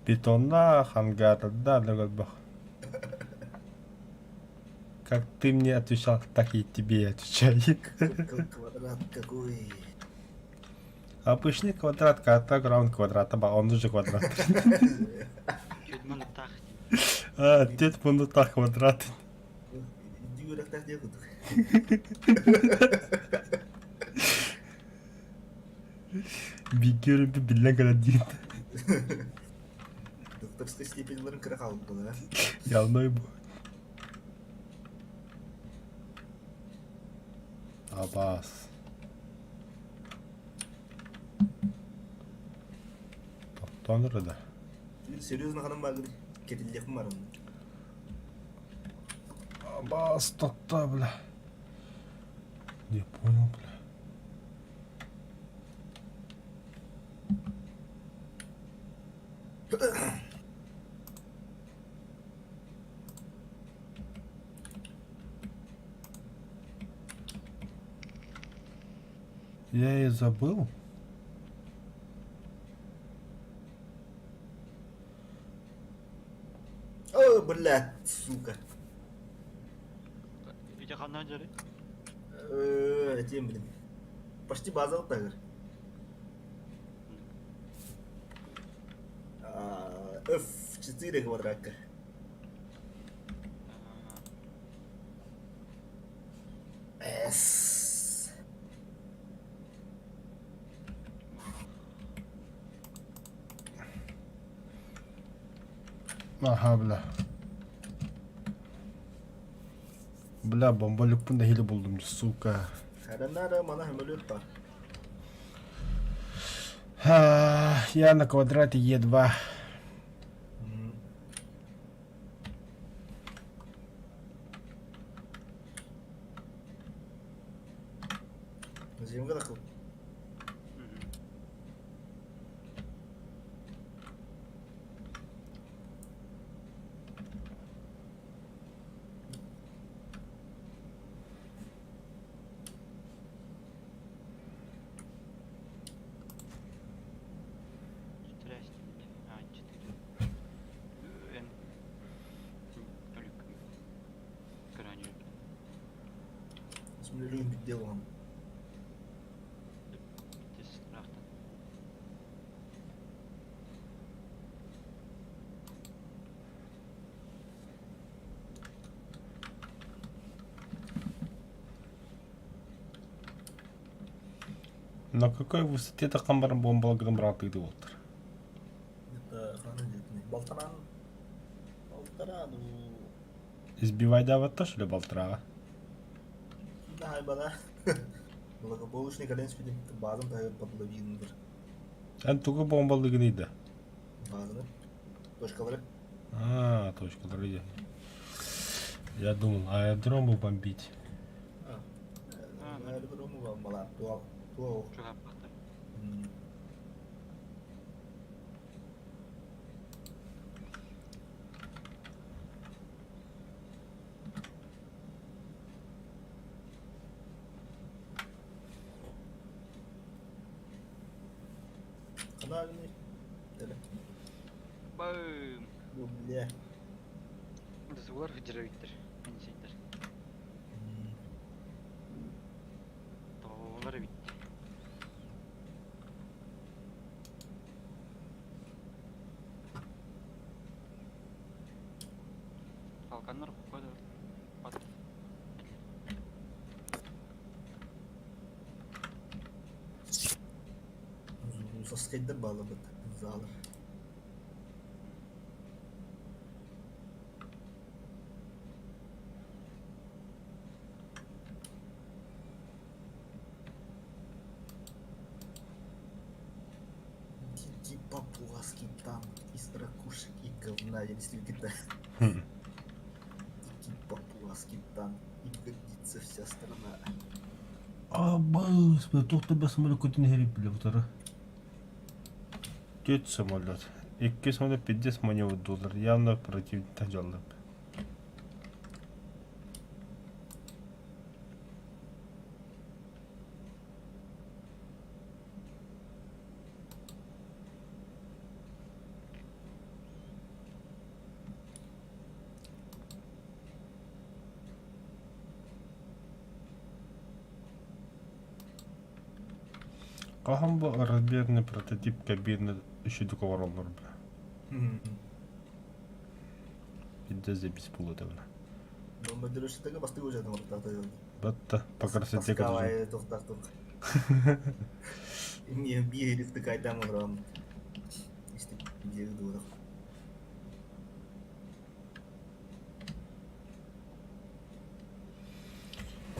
Питона, хангарда, дагадбах. Как ты мне отвечал, так и тебе отвечаю. Квадрат какой? Обычный квадрат, карта, граунд квадрата, он же квадрат. Дед монотах квадрат. Дюрак так делают. Бигерімді білен кәлі дейді. Докторской степеньлерін кірі қалып бұл, Явной bu. Абас. Тоқтаныр да. Серьезно қаным бар кірі. Кетілдекім бар. Абас, тоқта, бля. Не понял, бля. Я и забыл. О, блядь, сука. Үйде қандай жары? Этим, блин. Почти базалық тағыр. F4 квадратка. S. Aha, bля. Bля, bombalık bunda hile buldum, suka. Kadang-kadang mana yang melupa. Я на квадрате Е2. Зачем когда хл? Любим делом. На какой высоте таком бомбалгын браты деп отыр? Это ханы детный. Болтаран. Болтарану. Избивай даватта что ли болтырага? Да, бала. Благополучный колен спидим. Базом тайып по половину. Sen тугу бомбалгын иди. Базаны. Точкалары. Точкалары иди. Я думал, аэродромы бомбить. Аэродрому бомбала. Туал. Туал. Бэм. Ну, бля. Дозвор жировиктер. Инсейдер. Тоолар бит. Қалқандар қойды. Соскайдар балы бит. Залыр. Папуасский танк из ракушек и говна, если где-то. Папуасский танк и годится вся страна. Абас, тоқты ба самолет көтін херіп біле бұтары. 4 самолет. 2 самолет $50 миллионов. Явно противник тажалып. Қахан бұл размерный прототип кабины үшіді коваралар бі. Бидді зебіс бұл өті бі. Бомба дөрөштегі басты көжеді мұрттағы. Бәтті, по красоте Таскавай тоқтақтың. Bir herifti kaydan vuram. İşte bir doğru.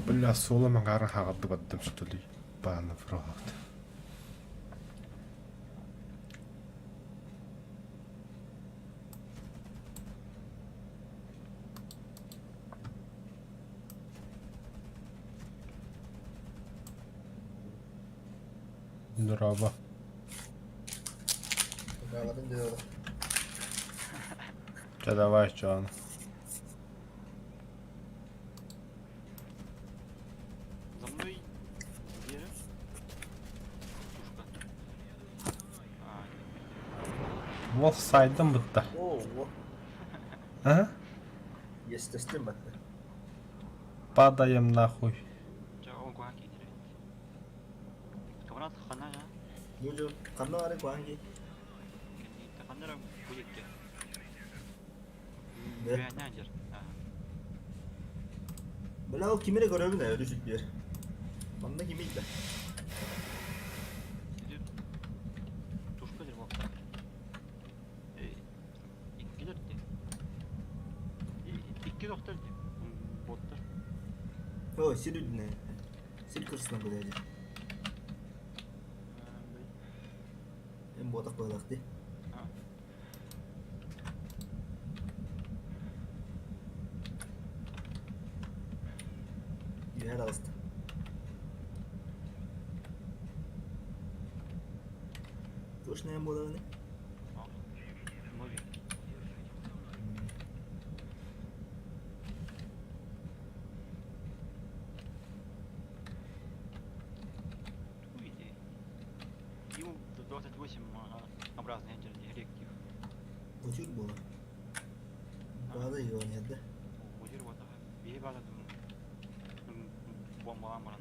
Бля, соло мангара хагаад баддам что ли. Баана фрохот. Здорово. Bakalım diyor. Давай, John. За мной где? Пушка. Вот сайдым бутта. Oo. А? Естественно battı. Падаем нахуй. Жоо гуан гинэ. Камерат хана я. Nuju kanna are kuangi. Камера будет где? Ne? Менеджер. Bela o kimine görevi ne öyle bir yer. Bana kimiydi? Тушка дер бокта. Иккилер де. Икки доктор де. Боттар. O Sirud ne? Sil kırsına böyle. En bodak balaktı. Yer alstı. Точно я буду не? Мови. Ему 28 образный директив. Uçur bu. Bazı iyi oynadı. Ucur boта. Bir bazı бомбаламан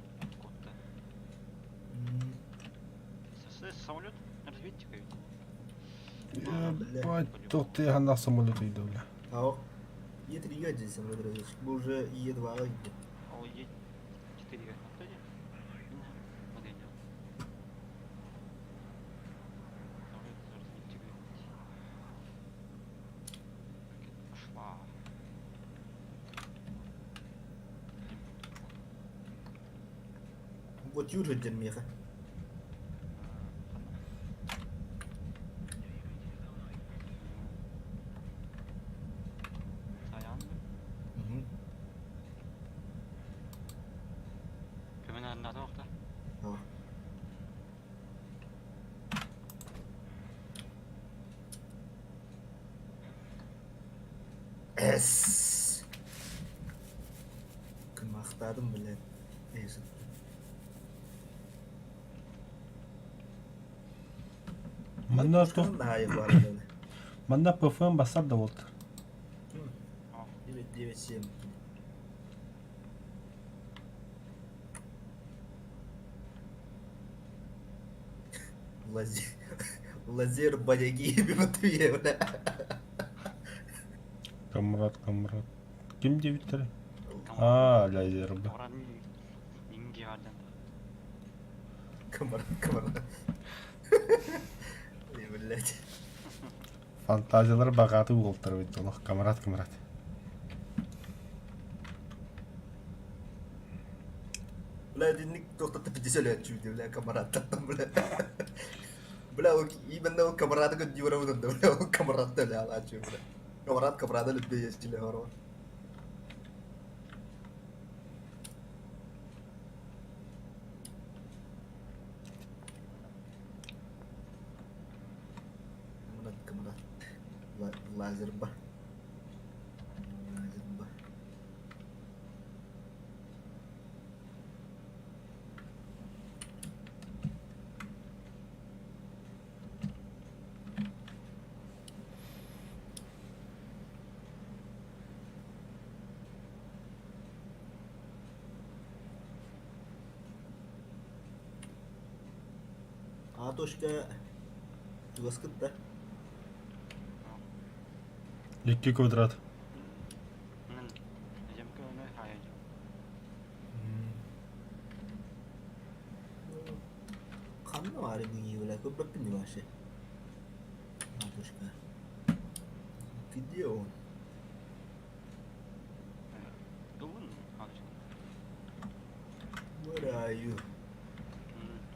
котта. Самолет разведчика ведь. Ебать, тут я на самолет иду, бля. А о. Е3 гаджет самолет разведчик. Bu уже Е2 gitti. А он Е4 как на тоді? Модель. Самолет разведчика ведь. Пошла. Вот Юрий Дермеха. Кімені надо оқта? Tamam. Es. Kımaktadım bile. Neyse. Манда то. Daha iyi var böyle. Манда ПФМ басар да вот. Evet 9-7. Лазер. Лазер бояги gibi Матвеев, бля. Камрад. Ким девиттер? А, лазер бля. Оран инге бардым. Камара. Ey блядь. Фантазиялар багаты болтыр бит олох. Камрад. Бля, dinlik to'xtatib bitta söyleyeceğim bля, kamaratdan bля. Bля, o именно o kamarada gün yuramadın da bля, o kamaratda bля alacağım bля. Kamarada lütfen yeşile var var. Kamarat. Lazer bah. Атошка Югаскытта. 2 квадрат. Жемке оны хаяж. Kanlı var Beberapa nih masih. Матушка. Где он? Дубын алышын. Where are you?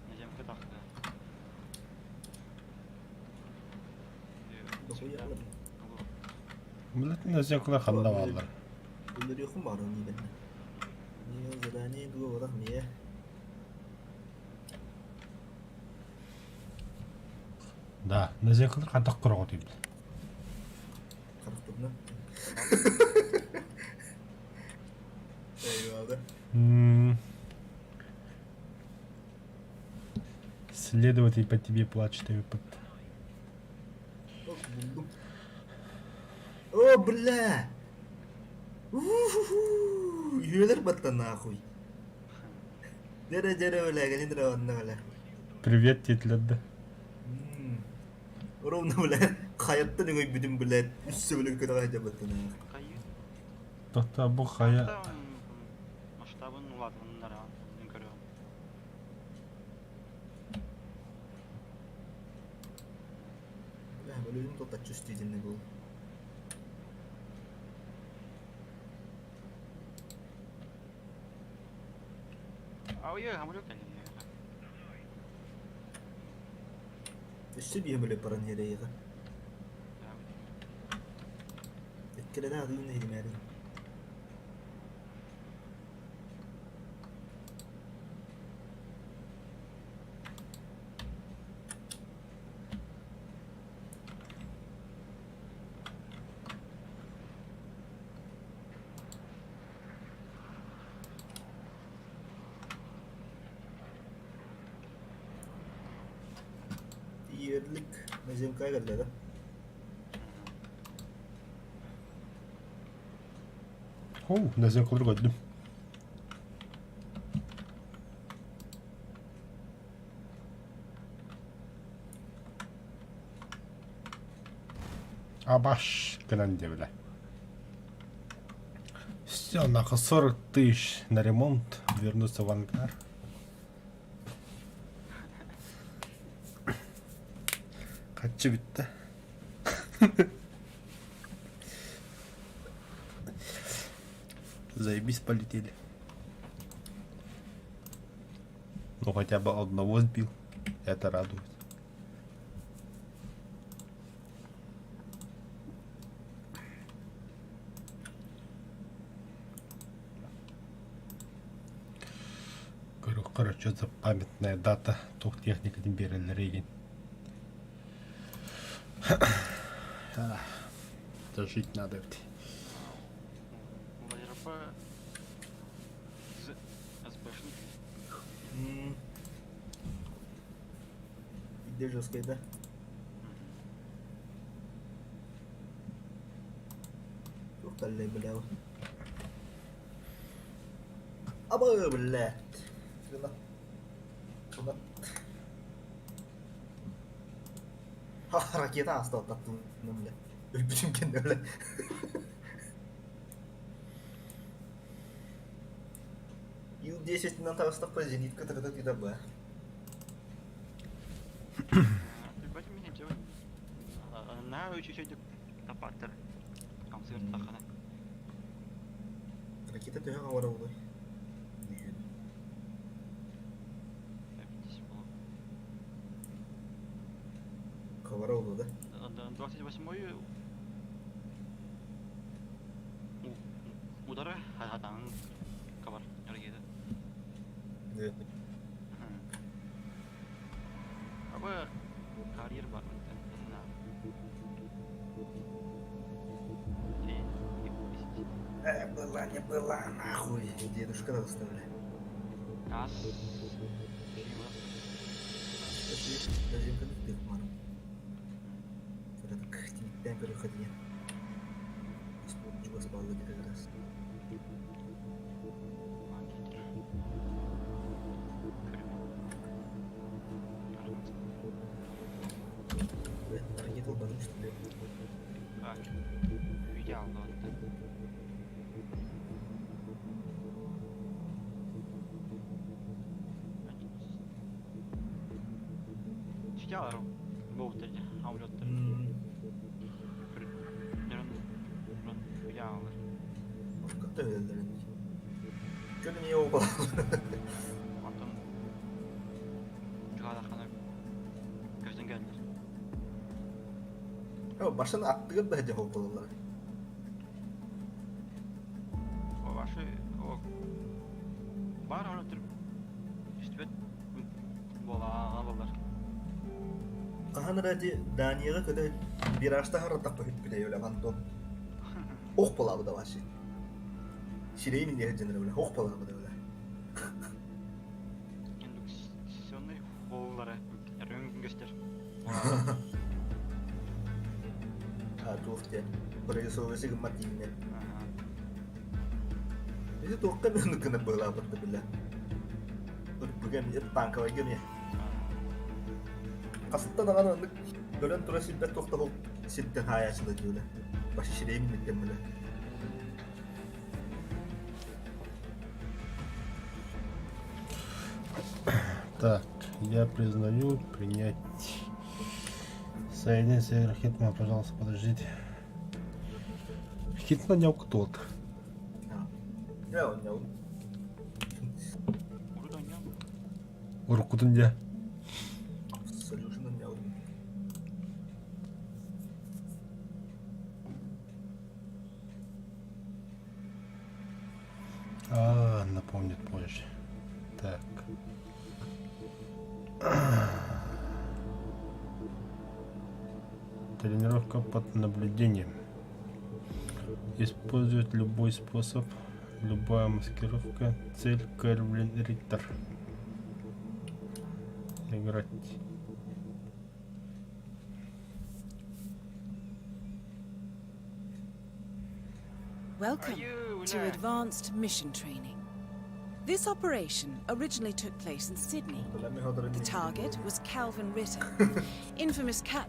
Наземка тақты. Dokuyalim. Millet ne zevkle kalla vallahi. Bunları yok mu arın iyi benim? Niye zadani bu kadar niye? Да, ne zevkle kantak kuru değil. Karakter ne? Eyvallah. Следователь по тебе плачет, выпад. Buldum. Oh bля! Yürüler battı nahуй. Jere öyle gelin de onda öyle. Привет, тетлерді. Ровно бля. Hayatta ne koy bütün bля. Üstü bля kadar hacı battı nahуй. Қайы? Тоқта бұл қая... Масштабын ұладығындар мен көрем. Ya böyle bir totat çüstüydün ne bu? Ау е, хамыр yok әлі. Üstü bir böyle paran yere yıka. Etkile daha duyun neydi meğerin. Yerlik mezim kaygaldı da. Ne zevkle gördüm. Абаш, гранде, бля. Все, нахуй 40 тысяч на ремонт, вернуться в ангар. Kaççı bitti. Заебись, полетели. Ну хотя бы одного сбил. Это радует. Говорю, короче, за памятная дата техника берілері. Да жить надо ведь. Владимир СБшник. Где жесткая, да? Тухталлай, бля. Аба, бля. Сюда. Ракета asla tatlım bile. Öldüm kendimi öyle. Ил-10 на того позенитка тогда ты добавь. Прибавь меня делать. На чуть-чуть топатер. Концерт тахана. Ракета ты говорил, да? Говорил, да? 28-й удары хадан кабар яргеді. Да. Абы карьер бар мүмкін. Была, не была, нахуй. Дедушка доставили. Газ. Даже как ты мару. Это так темпер выходи. Чего спал как раз. Ракета удалось, что ли? Видео алды. spesialer motor avlåter. Yağlar. Hakikaten öyleler. Gönüm iyi oldu. Ondan Cağda gözden geldi. Ya başına attığı da hece oldular. O başı o var avlåter. İşte bolar. Ahan radı Daniel'e kadar bir açta harra tapı hüp bile öyle kanton. Oh pala bu da başı. Şireyi mi diye hecenden öyle. Oh pala bu da öyle. Kendi boğulara röntgen göster. Ha tuhaf diye. Buraya soğuğusu gımmat yine. Itu tuh kan untuk kena bola betul betul. Bukan itu tangkap aja nih. Aslında da untuk gören turası bir tokta hop sitten hayatında diyorlar. Başı şireyim mi demeli. Так, я признаю принять. Соединение Север Хитман, пожалуйста, подождите. Хитман не кто-то. Ya ne oldu? Уркутунде. Solution'ın ne oldu? Напомнит позже. Так. Тренировка под наблюдением. Использовать любой способ, любая маскировка. Цель Кэрвин Риттер. Играть. Welcome to Advanced Mission Training. This operation originally took place in Sydney. The target was Calvin Ritter, infamous cat.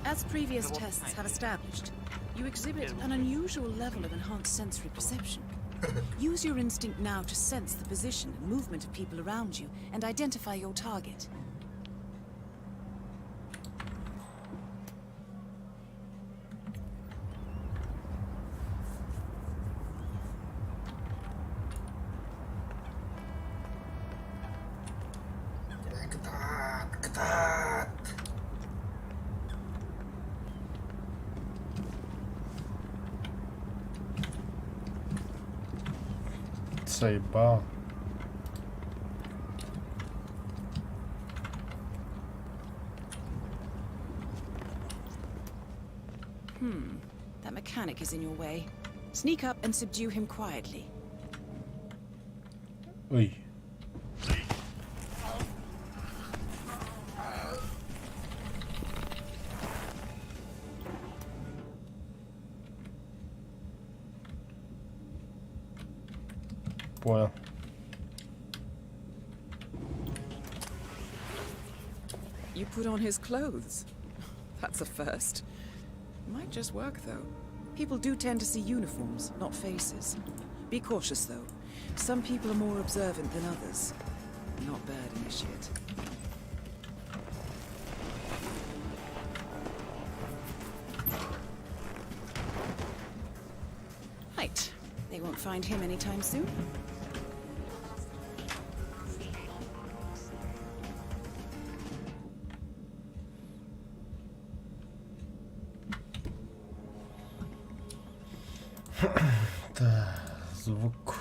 As previous tests have established, you exhibit an unusual level of enhanced sensory perception. Use your instinct now to sense the position and movement of people around you and identify your target. Ketat. Заебал. That mechanic is in your way. Sneak up and subdue him quietly. Ой. Понял. You put on his clothes. That's a first. Might just work, though. People do tend to see uniforms, not faces. Be cautious, though. Some people are more observant than others. Not bad, initiate. Right. They won't find him anytime soon. Да, звук.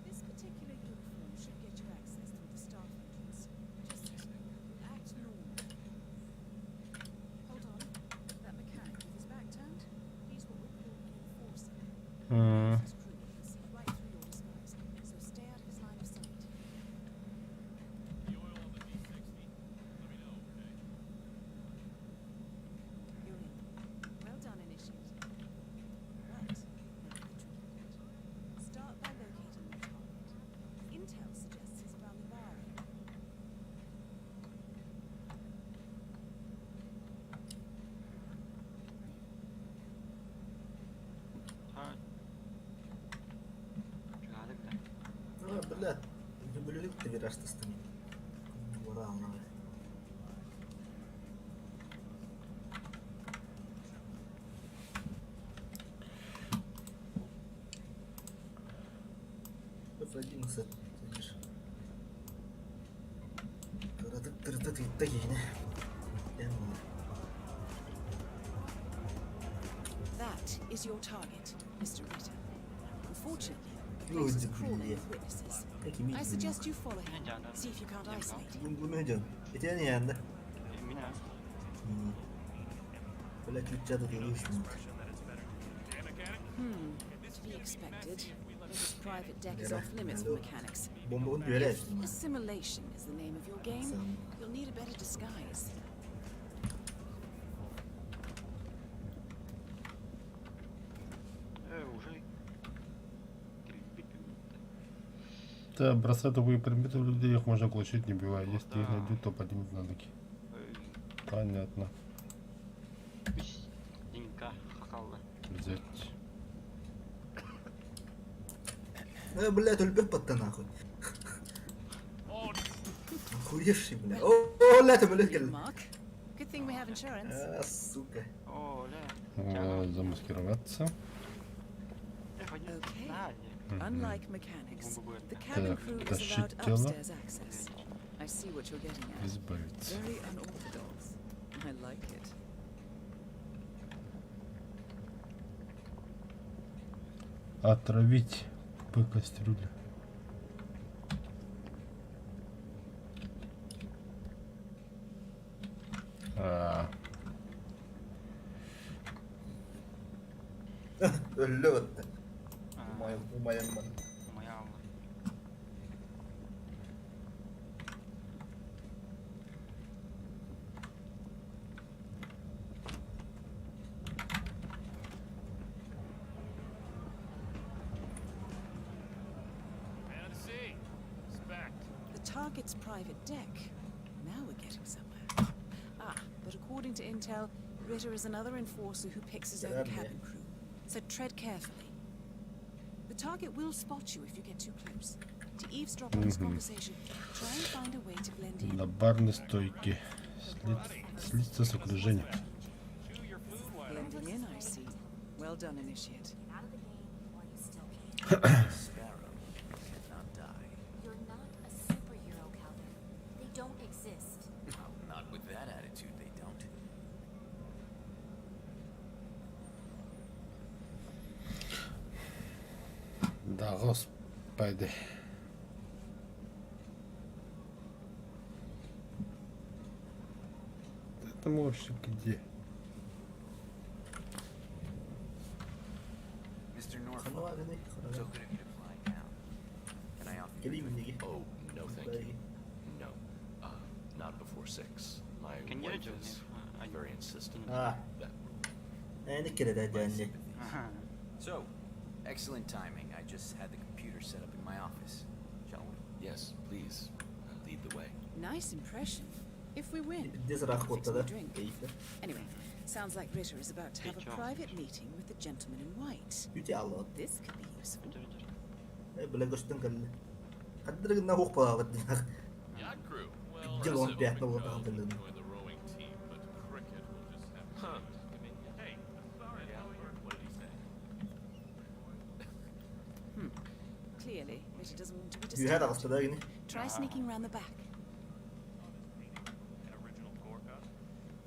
This particular uniform should get you access through the staff entrance. Just act normal. Hold on. That mechanic with his back turned, he's what we call an enforcer. His crew can see right through your disguise, so stay out of his line of sight. You're in. Well done, initiate. Блядь, люблю ты вираж то станет. Ура, ура. F11 сидишь. Ты yine. That is your target, Mr. Ritter. Unfortunately, the Ну, place is иди, crawling блин. with witnesses. Peki mi? I suggest you follow him. See if you can't isolate him. Bu ne diyorsun? Etiyen yanında. Böyle Türkçe'de geliyor şimdi. To be expected. Ritter's private deck is Nere? off limits for mechanics. Bomba onu göre If assimilation is the name of your game, you'll need a better disguise. Уже Да, бросать любые предметы в людей их можно глушить, не бывает. Если их найдут, то поднимут на ноги. Понятно. денька хакалды. Взять. Блядь, өлбеп батта нахуй. Охуевший, бля. О, блядь, блядь, Your блядь. mark. Good thing we have insurance. Сука. О, ля. Замаскироваться. Okay. Мгм. Unlike mechanics, the cabin Так, crew is тащить allowed тело. upstairs access. I see what you're getting at. Избавиться. Very unorthodox. I like it. Отравить по кастрюле. Öldü battı. Umayan bana. Моя. The target's private deck. Now we're getting somewhere. Ah, but according to intel, Ritter is another enforcer who picks his own Selam cabin crew. So tread carefully. The target will spot you if you get too close. To eavesdrop on his conversation, try and find a way to blend in. На барной стойке. Слиться с окружением. Blending in, I see. Well done, initiate. Sparrow cannot die. You're not a superhero, Calvin. They don't exist. Not with that attitude, they don't. Да, господи. Это мощь где? Mr. Kanı Norfolk, var ne? so good of you to fly down. Can I offer you Geleyim mi Negi? Oh, no thank you. No. Not before 6. My Can you wife do is it? very insistent Ah. that Ne kere de anne. So, excellent timing. I just had the computer set up in my office. Shall we? Yes, please. Lead the way. Nice impression. If we win, Diz fix rakkotta me da. a drink. Keyifli. Anyway, sounds like Ritter is about to have a Peki, private meeting with the gentleman in white. Yüce Allah. This could be useful. Bile göçtün kalle. Hadi de ne hok para kadın. Yacht crew. Well, Gel as on it piyatla will orada go, hatırladım. enjoy the rowing team, but cricket will just have to. Hey, sorry, Albert. What did he say? Clearly, Ritter doesn't want to be Yüher disturbed. arası da yine. Try sneaking round the back. An original Gorka?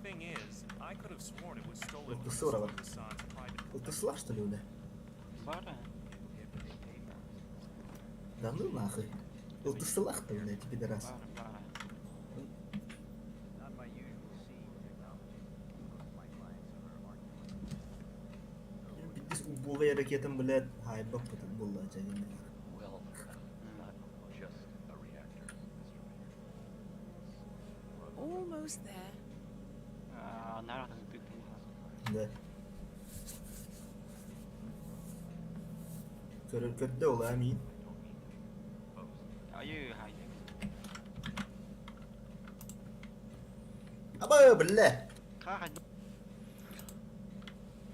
Thing is, I could have sworn it was stolen from Kıltısı var ama. Hassan's private. Kıltısılar işte öyle. Бара. Dandır nahı. Kıltısılar da öyle tipi de rast. Бара, бара. Biz bu ve hareketin bile hayır bak bu bulacak. Well, not just a reactor. Almost there. Nära den byggnaden. De. Kötü de ol amin. Ja, ju här. Ama bile. Kara.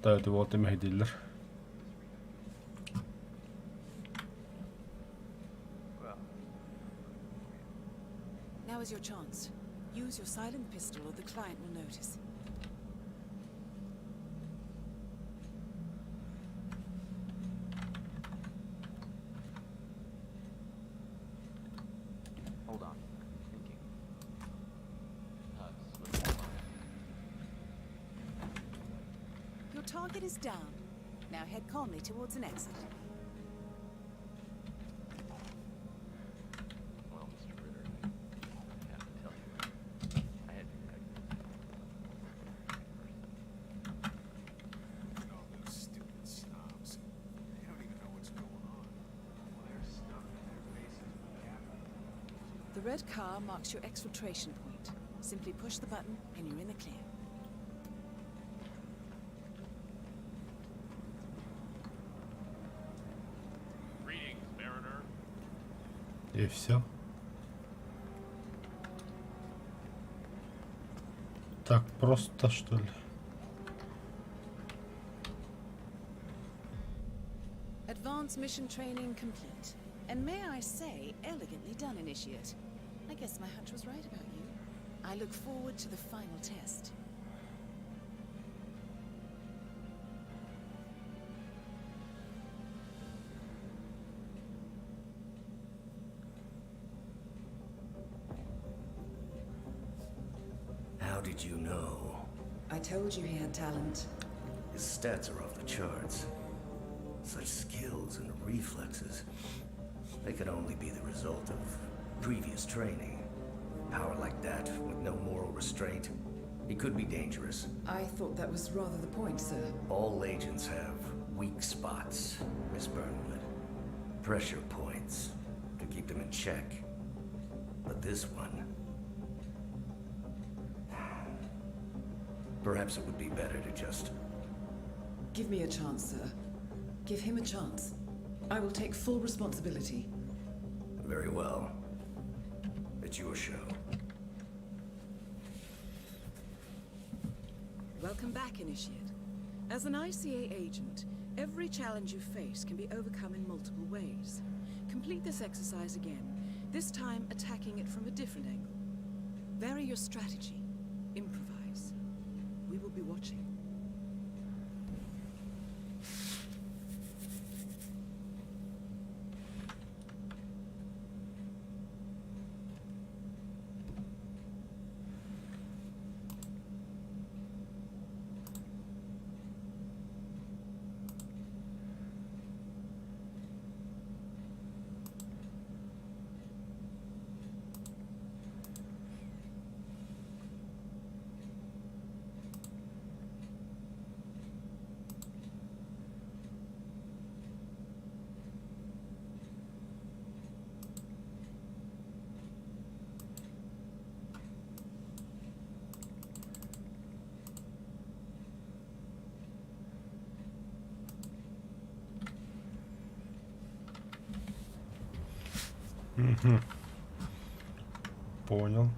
Täytyy vuotta mehdiller. Well, Now is your chance. Use your silent pistol or the client will notice. Hold on. Thinking. Your target is down. Now head calmly towards an exit. Well, Mr. Ritter, I have to tell you, I had to All those stupid snobs. They don't even know what's going on. They're stuffing their faces with capital. The red car marks your exfiltration point. Simply push the button and you're in the clear. Greetings, Mariner. И все. Так просто, что ли? Advanced mission training complete. And may I say, elegantly done, Initiate. I guess my hunch was right about you. I look forward to the final test. How did you know? I told you he had talent. His stats are off the charts. Such skills and reflexes. They could only be the result of previous training. Power like that, with no moral restraint, he could be dangerous. I thought that was rather the point, sir. All agents have weak spots, Miss Burnwood. Pressure points to keep them in check. But this one... Perhaps it would be better to just... Give me a chance, sir. Give him a chance. I will take full responsibility. Very well. It's your show. Welcome back, Initiate. As an ICA agent, every challenge you face can be overcome in multiple ways. Complete this exercise again, this time attacking it from a different angle. Vary your strategy. Improvise. We will be watching. Понял.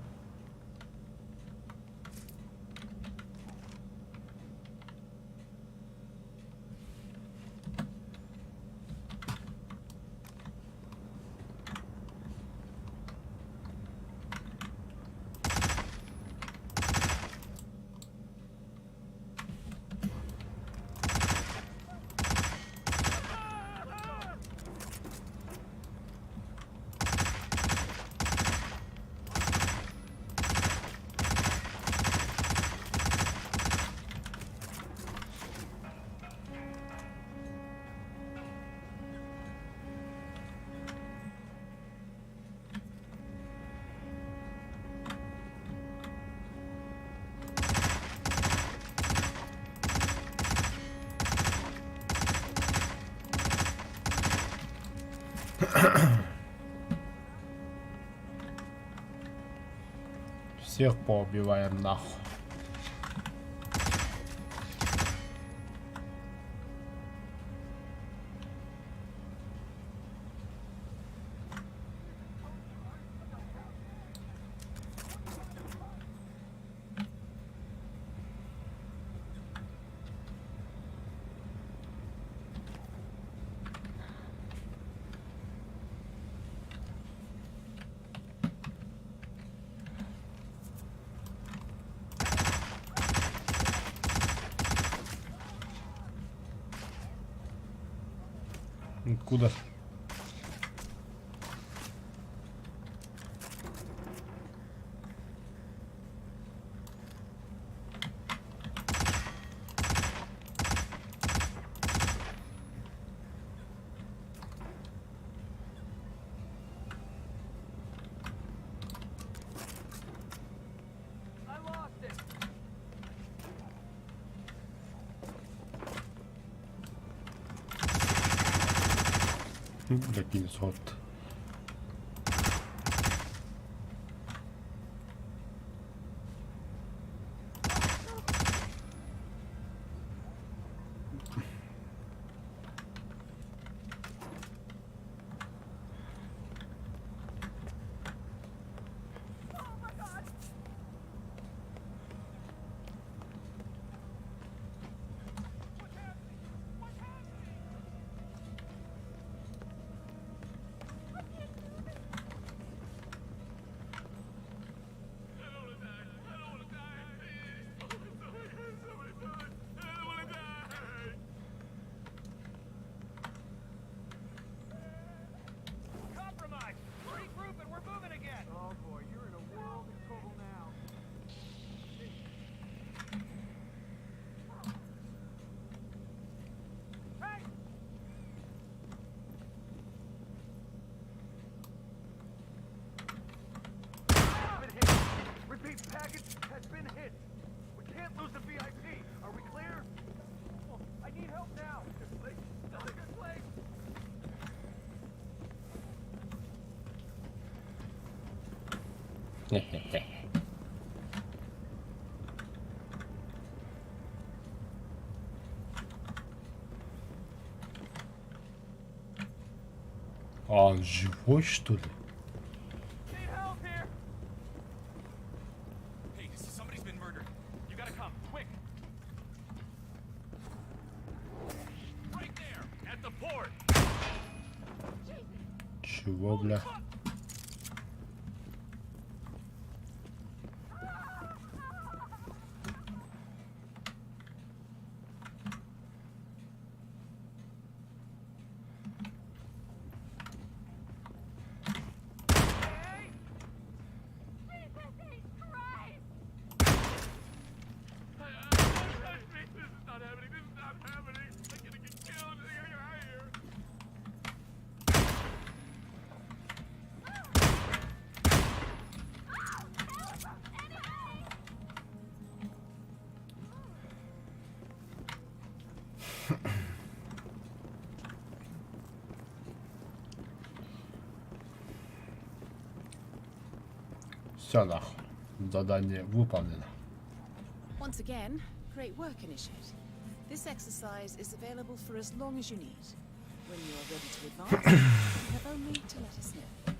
Всех поубиваем нахуй. Откуда? Блядь, минус. Compromise! Regroup and we're moving again! Oh boy, you're in a world of trouble now. Hey! Been hit. Repeat, package has been hit. We can't lose the VIP. Are we clear? Oh, I need help now. This place is not a good place. А, он живой, что ли? Need help here. Hey, somebody's been murdered. You gotta come, quick. Right there, at the port. Чего, бля? Все нахуй. Задание выполнено. Once again, great work, Initiate. This exercise is available for as long as you need. When you are ready to advance, you have only to let us know.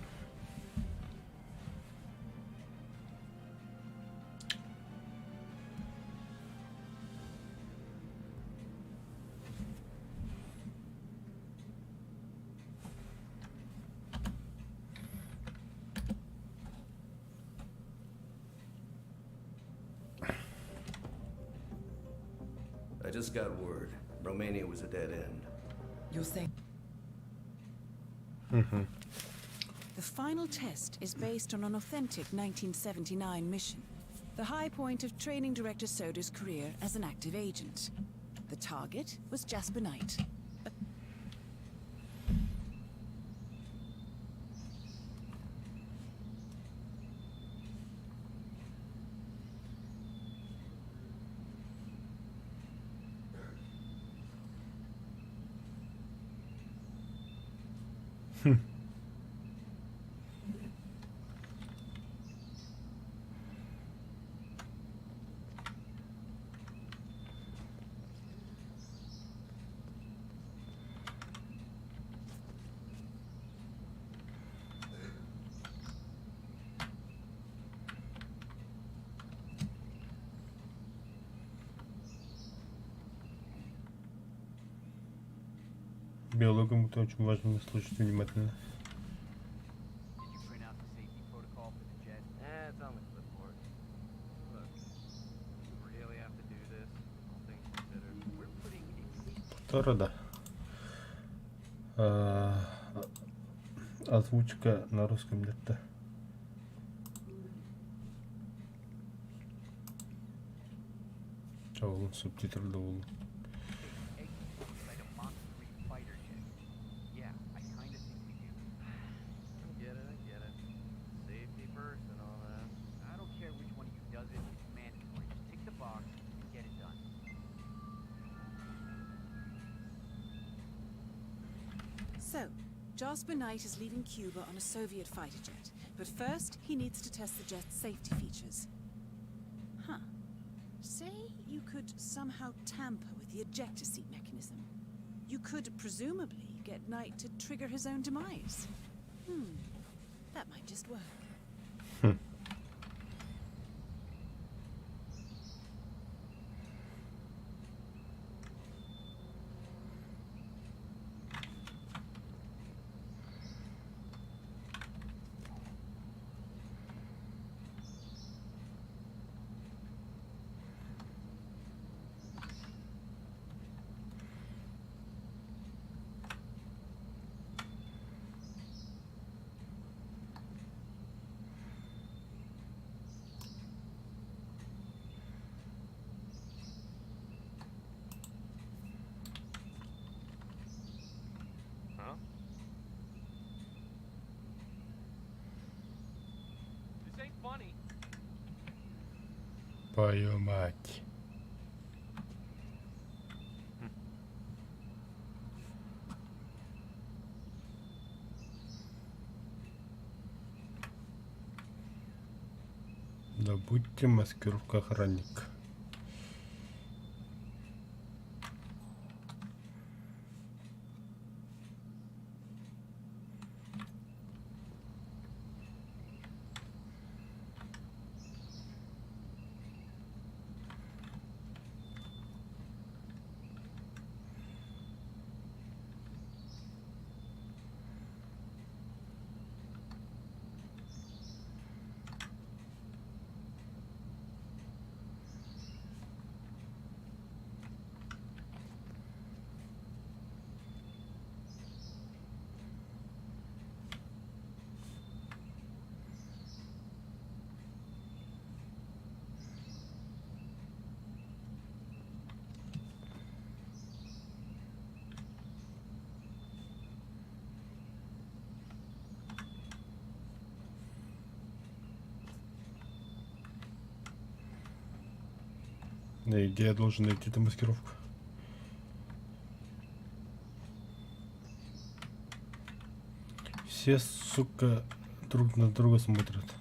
I just got word. Romania was a dead end. You're saying Mm-hmm. the final test is based on an authentic 1979 mission. The high point of training Director Soda's career as an active agent. The target was Jasper Knight. Биологам это очень важно слушать внимательно. Did you print out the safety protocol for the jet? It's on the clipboard. Look, we really have to do this, all things considered. We're putting Второе, да. Озвучка на русском где-то. Oğlum subtitle da oğlum. Like a Mach 3 fighter jet. Yeah, I kinda think we do. I get it. Safety first and all that. I don't care which one of you does it, it's mandatory. Just tick the box and get it done. So, Jasper Knight is leaving Cuba on a Soviet fighter jet. But first, he needs to test the jet's safety features. Huh. Say you could somehow tamper with the ejector seat mechanism. You could presumably get Knight to trigger his own demise. That might just work. Huh? This ain't funny. Твою мать. Добудьте маскировку охранника. Где я должен найти эту маскировку? Все, сука, друг на друга смотрят.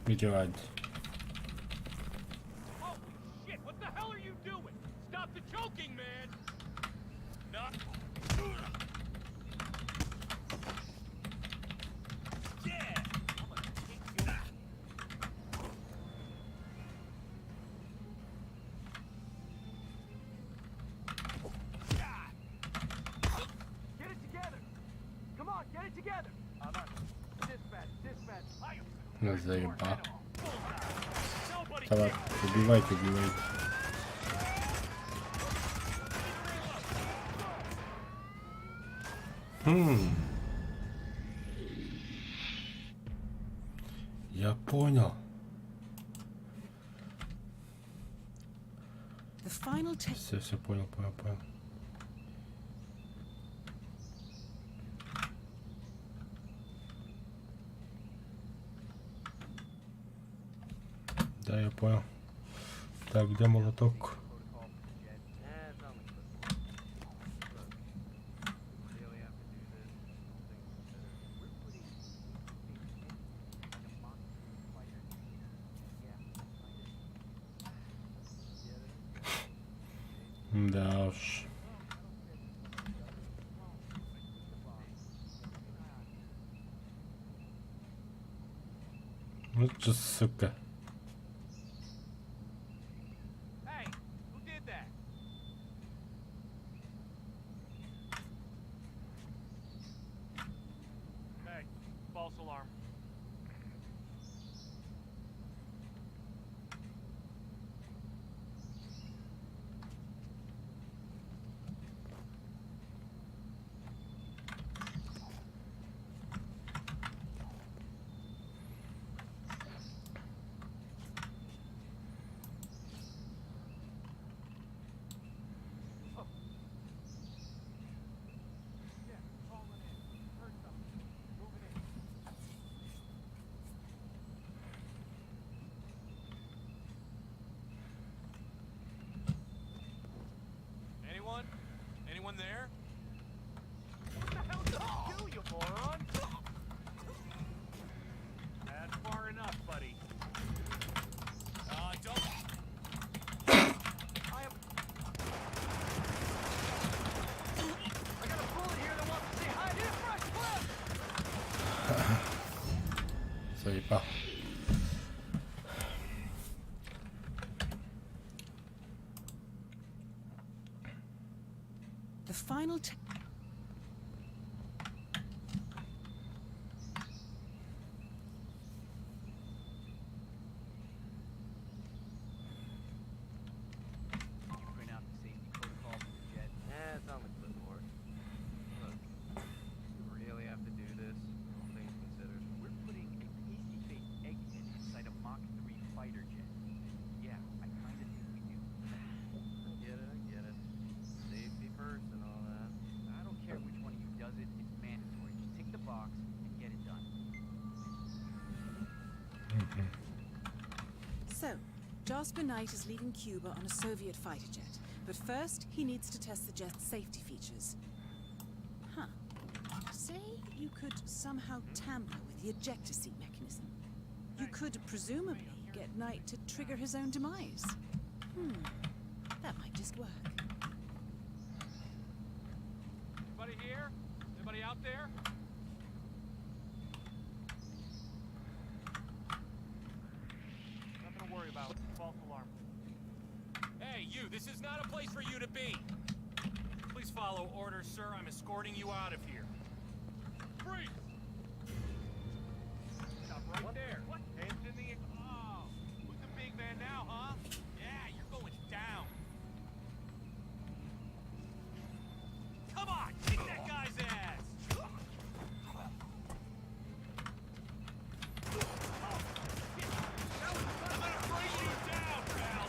Медиад. Holy shit, what the hell are you doing? Stop the choking, man! Not. Yeah! I'm gonna kick you. Get it together! Come on, get it together! Dispatch. Ну, заебал. Давай, убивайте. Я понял. Все понял. Да, я понял. Так, где молоток? Да уж. Вот же сука. Hey, who did that? Hey, false alarm. Anyone? Anyone there? What the hell did you do, you moron? That's far enough, buddy. Don't. I got a bullet here that wants to say hi. Hit a fresh clip! Ça y est pas. The final Print out the safety protocol for the jet. It's on the clipboard. Look, you really have to do this, all things considered. We're putting a pasty-faced egghead inside a Mach 3 fighter jet. Yeah, I kinda think we do. I get it. Safety first and all that. I don't care which one of you does it, it's mandatory. Just tick the box and get it done. So, Jasper Knight is leaving Cuba on a Soviet fighter jet, but first he needs to test the jet's safety features. Huh. Say you could somehow tamper with the ejector seat mechanism. You could presumably get Knight to trigger his own demise. That might just work. Anybody here? Anybody out there? Nothing to worry about. False alarm. Hey, you! This is not a place for you to be! Please follow orders, sir. I'm escorting you out of here. Freeze! Stop right there. What? Hands in the air. Oh! Who's the big man now, huh? Yeah, you're going down. Come on! Kick that guy's ass! I'm gonna bring you down, pal!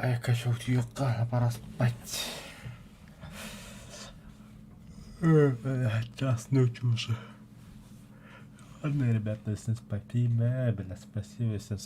А я качал тюка, пора спать. Час ночи уже. Ладно, ребята, всем спасибо, спасибо, всем